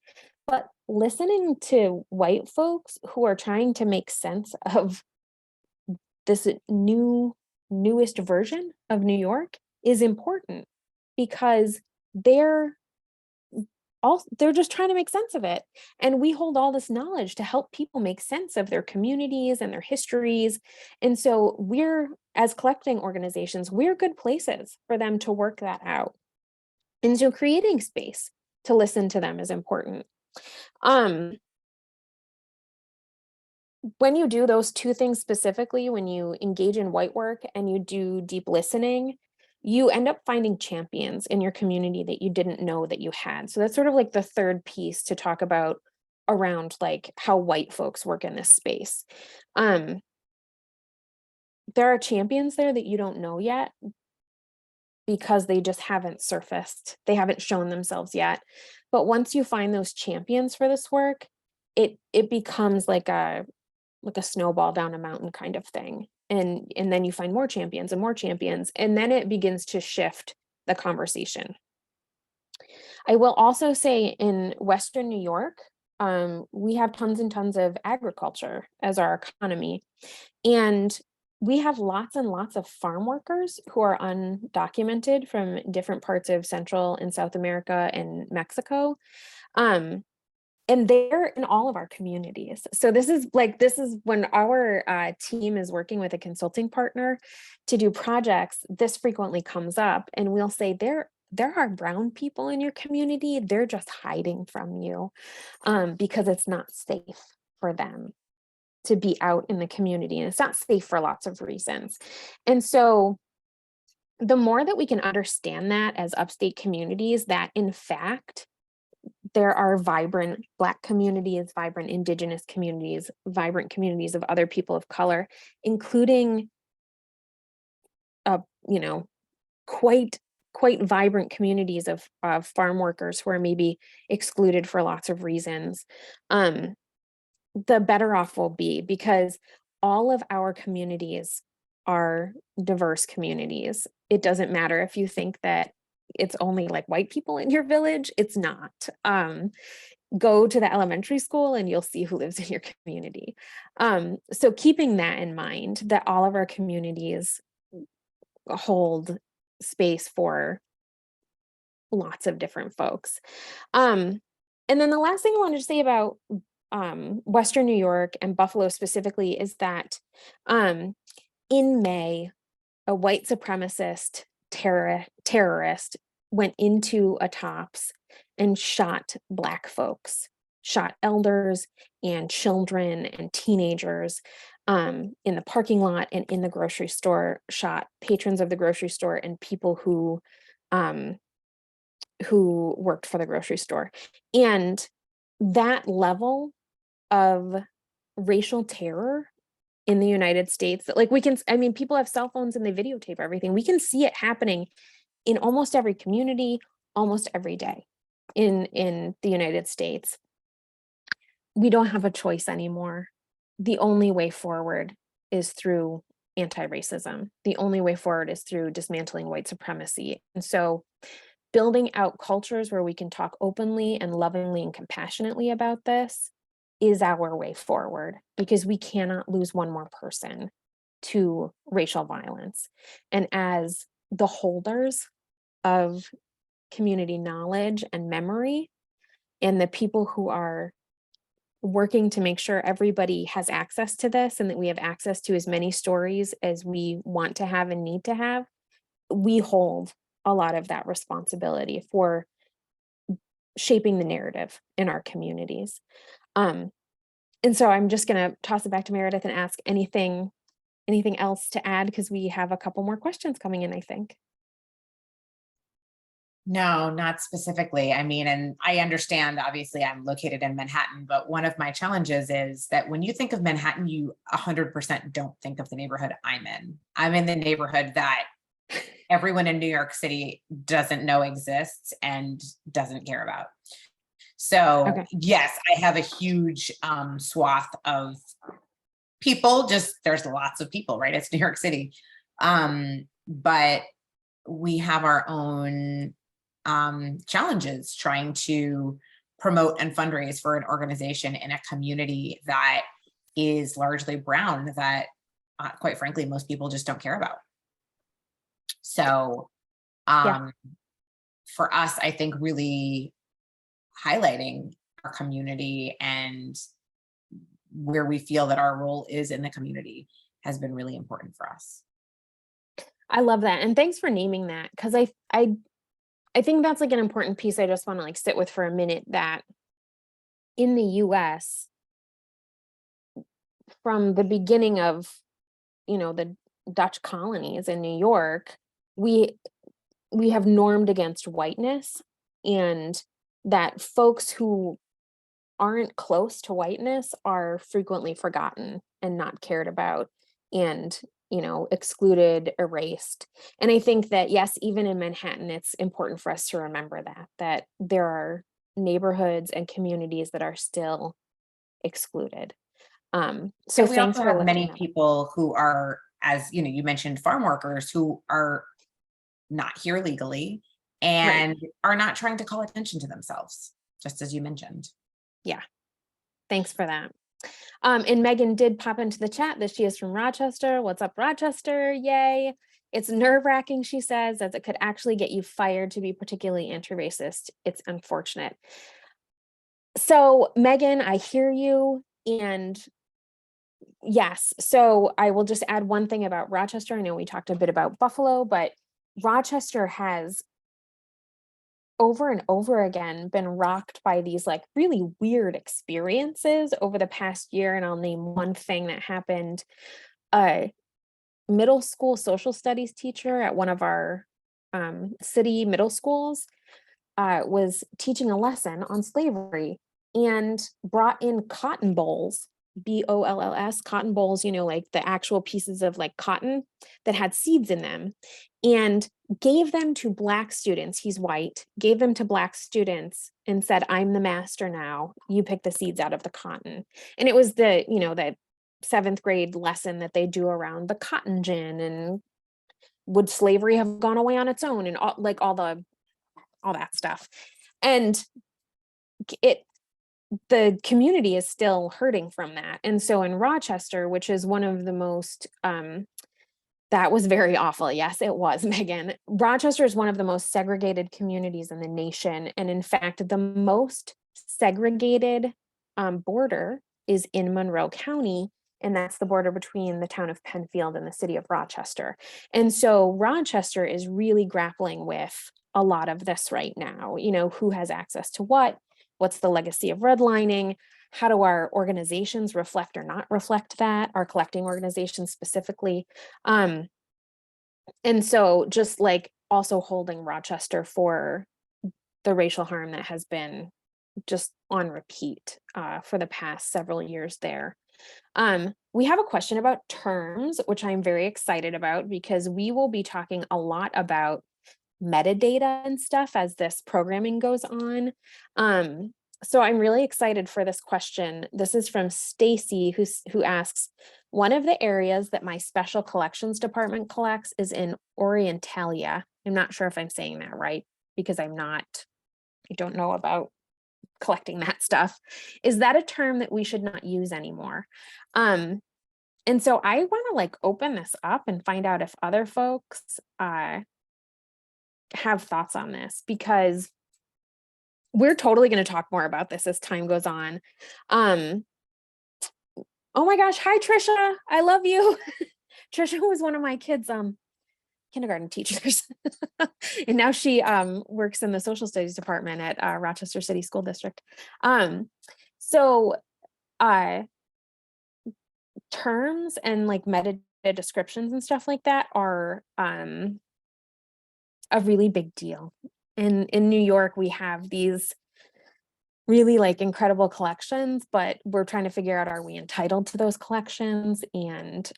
But listening to white folks who are trying to make sense of this newest version of New York is important because they're just trying to make sense of it. And we hold all this knowledge to help people make sense of their communities and their histories. And so we're, as collecting organizations, we're good places for them to work that out. And so creating space to listen to them is important. When you do those two things specifically, when you engage in white work and you do deep listening, you end up finding champions in your community that you didn't know that you had. So that's sort of like the third piece to talk about around like how white folks work in this space. There are champions there that you don't know yet because they just haven't surfaced. They haven't shown themselves yet. But once you find those champions for this work, it becomes like a snowball down a mountain kind of thing. And then you find more champions, and then it begins to shift the conversation. I will also say in Western New York, we have tons and tons of agriculture as our economy. And we have lots and lots of farm workers who are undocumented from different parts of Central and South America and Mexico. And they're in all of our communities. So this is when our team is working with a consulting partner to do projects, this frequently comes up, and we'll say there are brown people in your community, they're just hiding from you because it's not safe for them to be out in the community, and it's not safe for lots of reasons. And so the more that we can understand that as upstate communities, that in fact, there are vibrant Black communities, vibrant Indigenous communities, vibrant communities of other people of color, including, quite vibrant communities of farm workers who are maybe excluded for lots of reasons, the better off we'll be, because all of our communities are diverse communities. It doesn't matter if you think that it's only like white people in your village, it's not. Go to the elementary school and you'll see who lives in your community. So keeping that in mind, that all of our communities hold space for lots of different folks. And then the last thing I wanted to say about Western New York and Buffalo specifically is that in May, a white supremacist terrorist went into a Tops and shot Black folks, shot elders and children and teenagers in the parking lot and in the grocery store, shot patrons of the grocery store and people who worked for the grocery store. And that level of racial terror in the United States, that people have cell phones and they videotape everything. We can see it happening in almost every community, almost every day in the United States. We don't have a choice anymore. The only way forward is through anti-racism. The only way forward is through dismantling white supremacy. And so building out cultures where we can talk openly and lovingly and compassionately about this is our way forward, because we cannot lose one more person to racial violence. And as the holders of community knowledge and memory, and the people who are working to make sure everybody has access to this and that we have access to as many stories as we want to have and need to have, we hold a lot of that responsibility for shaping the narrative in our communities. And so I'm just going to toss it back to Meredith and ask anything else to add, because we have a couple more questions coming in, I think. No, not specifically. I mean, and I understand, obviously I'm located in Manhattan, but one of my challenges is that when you think of Manhattan, you 100% don't think of the neighborhood I'm in. I'm in the neighborhood that everyone in New York City doesn't know exists and doesn't care about. So okay. Yes, I have a huge swath of people, there's lots of people, right? It's New York City. But we have our own challenges trying to promote and fundraise for an organization in a community that is largely brown, that quite frankly, most people just don't care about. So for us, I think really highlighting our community and where we feel that our role is in the community has been really important for us. I love that. And thanks for naming that, because I think that's like an important piece I just want to like sit with for a minute, that in the US, from the beginning of, the Dutch colonies in New York, we have normed against whiteness, and that folks who aren't close to whiteness are frequently forgotten and not cared about. And excluded, erased. And I think that, yes, even in Manhattan, it's important for us to remember that there are neighborhoods and communities that are still excluded. So And we thanks also for have many lifting that up. people who are, as you mentioned farm workers who are not here legally and are not trying to call attention to themselves, just as you mentioned. Yeah, thanks for that. And Megan did pop into the chat that she is from Rochester. What's up, Rochester? Yay. It's nerve-wracking, she says, as it could actually get you fired to be particularly anti-racist. It's unfortunate. So Megan, I hear you. And yes, so I will just add one thing about Rochester. I know we talked a bit about Buffalo, but Rochester has over and over again been rocked by these like really weird experiences over the past year. And I'll name one thing that happened. A middle school social studies teacher at one of our city middle schools was teaching a lesson on slavery and brought in cotton bowls, BOLLS, cotton bowls, like the actual pieces of like cotton that had seeds in them, and gave them to Black students. He's white, gave them to Black students and said, I'm the master now. You pick the seeds out of the cotton. And it was the 7th grade lesson that they do around the cotton gin and would slavery have gone away on its own and all that stuff. And the community is still hurting from that. And so in Rochester, which is one of the most, that was very awful. Yes, it was, Megan. Rochester is one of the most segregated communities in the nation. And in fact, the most segregated border is in Monroe County. And that's the border between the town of Penfield and the city of Rochester. And so Rochester is really grappling with a lot of this right now. Who has access to what? What's the legacy of redlining? How do our organizations reflect or not reflect that? Our collecting organizations specifically. And so just like also holding Rochester for the racial harm that has been just on repeat for the past several years there. We have a question about terms, which I'm very excited about because we will be talking a lot about metadata and stuff as this programming goes on. So I'm really excited for this question. This is from Stacy, who asks, one of the areas that my special collections department collects is in Orientalia. I'm not sure if I'm saying that right because I don't know about collecting that stuff. Is that a term that we should not use anymore? And so I want to like open this up and find out if other folks have thoughts on this, because we're totally going to talk more about this as time goes on. Oh my gosh. Hi, Trisha. I love you. Trisha was one of my kids' kindergarten teachers. And now she works in the social studies department at Rochester City School District. So terms and like metadata descriptions and stuff like that are a really big deal. In New York, we have these really like incredible collections, but we're trying to figure out, are we entitled to those collections? And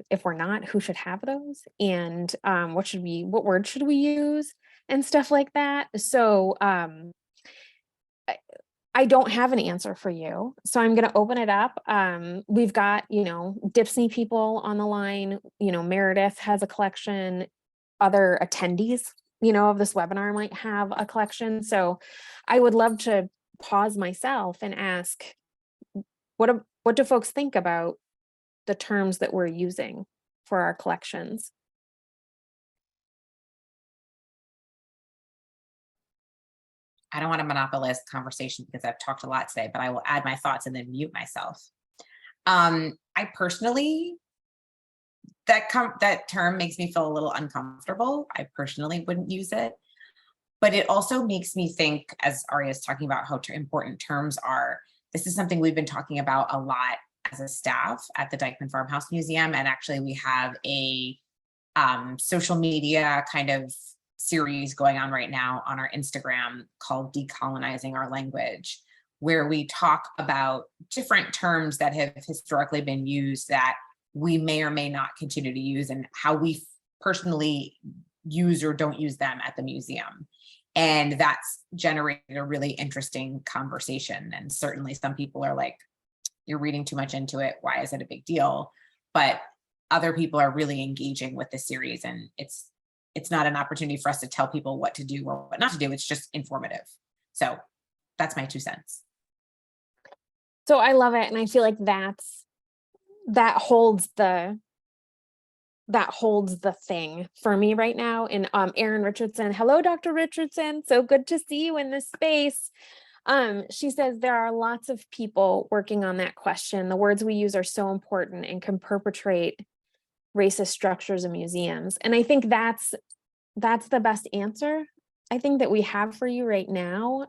if we're not, who should have those? And what word should we use? And stuff like that. So I don't have an answer for you. So I'm going to open it up. We've got, DHPSNY people on the line. Meredith has a collection. Other attendees, of this webinar might have a collection. So I would love to pause myself and ask, what do folks think about the terms that we're using for our collections? I don't want to monopolize the conversation because I've talked a lot today, but I will add my thoughts and then mute myself. I personally, that term makes me feel a little uncomfortable. I personally wouldn't use it, but it also makes me think, as Aria is talking about how important terms are, this is something we've been talking about a lot as a staff at the Dyckman Farmhouse Museum. And actually we have a social media kind of series going on right now on our Instagram called Decolonizing Our Language, where we talk about different terms that have historically been used that we may or may not continue to use, and how we personally use or don't use them at the museum. And that's generated a really interesting conversation. And certainly some people are like, you're reading too much into it. Why is it a big deal? But other people are really engaging with the series, and it's not an opportunity for us to tell people what to do or what not to do. It's just informative. So that's my 2 cents. So I love it. And I feel like that holds the thing for me right now. And Erin Richardson, hello, Dr. Richardson. So good to see you in this space. She says there are lots of people working on that question. The words we use are so important and can perpetrate racist structures in museums. And I think that's the best answer I think that we have for you right now.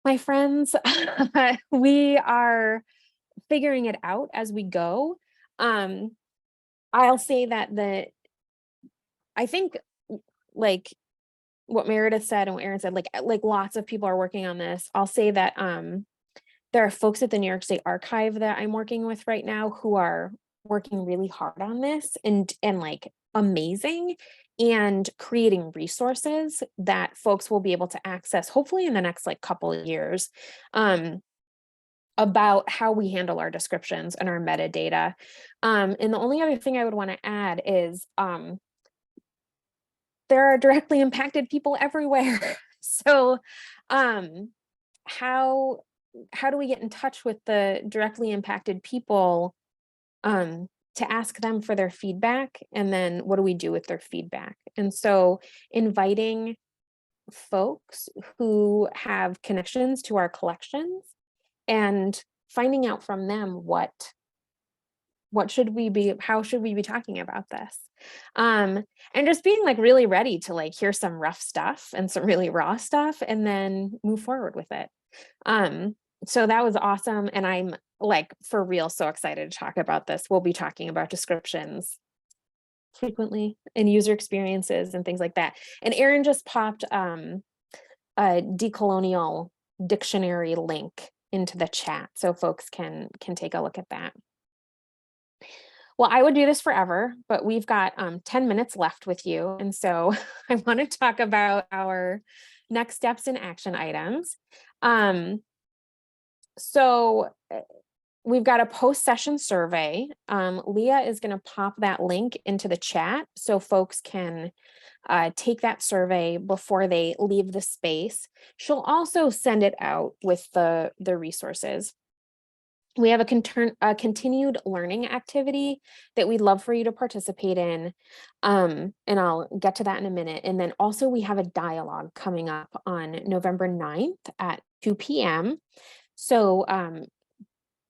My friends, we are figuring it out as we go. I'll say that I think like what Meredith said and what Erin said, like lots of people are working on this. I'll say that there are folks at the New York State Archive that I'm working with right now who are working really hard on this and like amazing, and creating resources that folks will be able to access hopefully in the next like couple of years, about how we handle our descriptions and our metadata. And the only other thing I would want to add is there are directly impacted people everywhere. So how do we get in touch with the directly impacted people to ask them for their feedback? And then what do we do with their feedback? And so inviting folks who have connections to our collections and finding out from them how should we be talking about this? And just being like really ready to like hear some rough stuff and some really raw stuff and then move forward with it. So that was awesome. And I'm like, for real, so excited to talk about this. We'll be talking about descriptions frequently and user experiences and things like that. And Erin just popped a decolonial dictionary link into the chat so folks can take a look at that. Well, I would do this forever, but we've got 10 minutes left with you. And so I want to talk about our next steps and action items. So we've got a post-session survey. Leah is going to pop that link into the chat so folks can take that survey before they leave the space. She'll also send it out with the resources. We have a continued learning activity that we'd love for you to participate in. And I'll get to that in a minute. And then also we have a dialogue coming up on November 9th at 2 p.m. So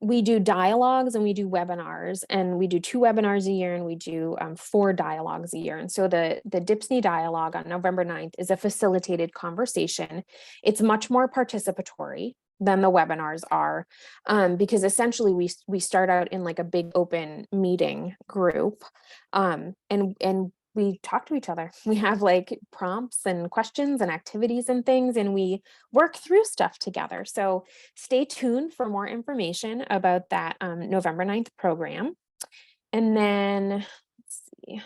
we do dialogues and we do webinars, and we do 2 webinars a year and we do 4 dialogues a year. And so the DHPSNY dialogue on November 9th is a facilitated conversation. It's much more participatory than the webinars are, because essentially we start out in like a big open meeting group, and we talk to each other. We have like prompts and questions and activities and things, and we work through stuff together. So stay tuned for more information about that November 9th program. And then let's see,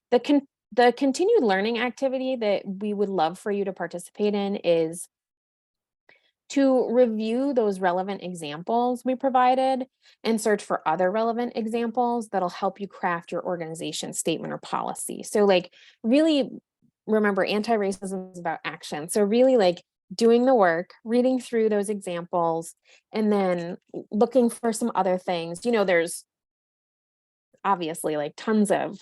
the continued learning activity that we would love for you to participate in is to review those relevant examples we provided and search for other relevant examples that'll help you craft your organization statement or policy. So like really remember, anti-racism is about action. So really like doing the work, reading through those examples, and then looking for some other things. You know, there's obviously like tons of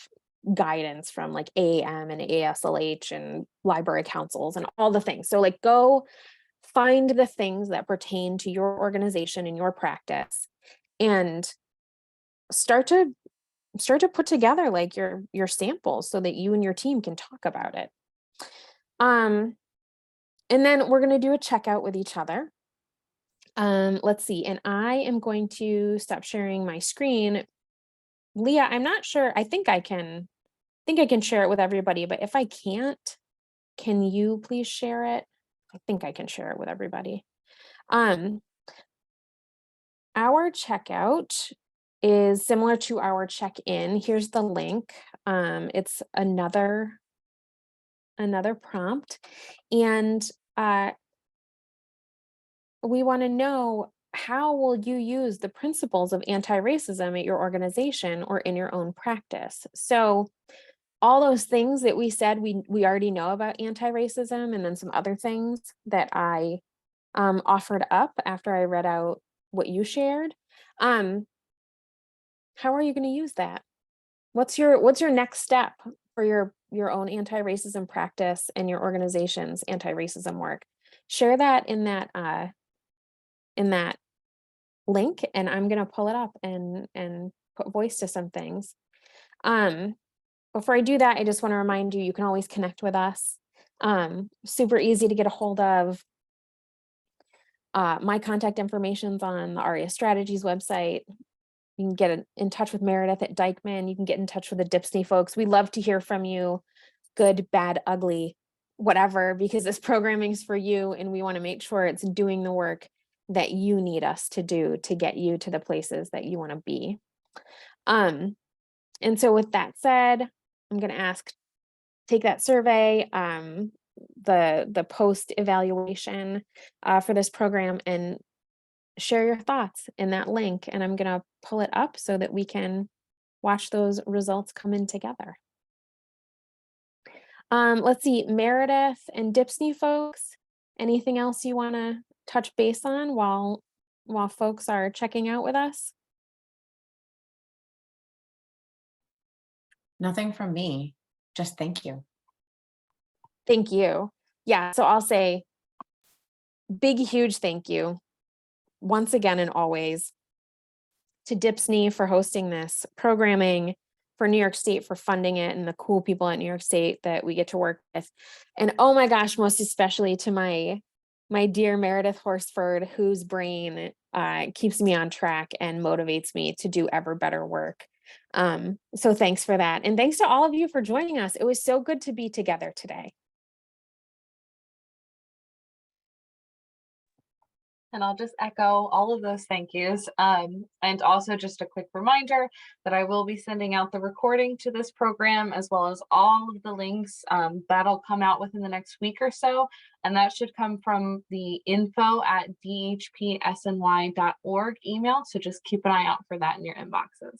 guidance from like AAM and ASLH and library councils and all the things. So like go find the things that pertain to your organization and your practice, and start to put together like your samples so that you and your team can talk about it. And then we're going to do a checkout with each other. Let's see. And I am going to stop sharing my screen. Leah, I'm not sure. I think I can share it with everybody, but if I can't, can you please share it? I think I can share it with everybody. I our checkout is similar to our check-in. Here's the link. It's another prompt, and we want to know, how will you use the principles of anti-racism at your organization or in your own practice? So all those things that we said we already know about anti-racism, and then some other things that I offered up after I read out what you shared. How are you going to use that? What's your next step for your own anti-racism practice and your organization's anti-racism work? Share that in that link, and I'm going to pull it up and put voice to some things. Before I do that, I just want to remind you, you can always connect with us. Super easy to get a hold of. My contact information's on the Aria Strategies website. You can get in touch with Meredith at Dyckman. You can get in touch with the DHPSNY folks. We love to hear from you, good, bad, ugly, whatever, because this programming is for you, and we want to make sure it's doing the work that you need us to do to get you to the places that you want to be. And so with that said, I'm going to take that survey, the post evaluation for this program, and share your thoughts in that link. And I'm going to pull it up so that we can watch those results come in together. Let's see, Meredith and DHPSNY folks, anything else you want to touch base on while folks are checking out with us? Nothing from me. Just thank you. Thank you. Yeah, so I'll say big, huge thank you once again and always to DHPSNY for hosting this programming, for New York State for funding it, and the cool people at New York State that we get to work with. And oh my gosh, most especially to my dear Meredith Horsford, whose brain keeps me on track and motivates me to do ever better work. So thanks for that. And thanks to all of you for joining us. It was so good to be together today. And I'll just echo all of those thank yous. And also just a quick reminder that I will be sending out the recording to this program, as well as all of the links that'll come out within the next week or so. And that should come from the info@dhpsny.org email. So just keep an eye out for that in your inboxes.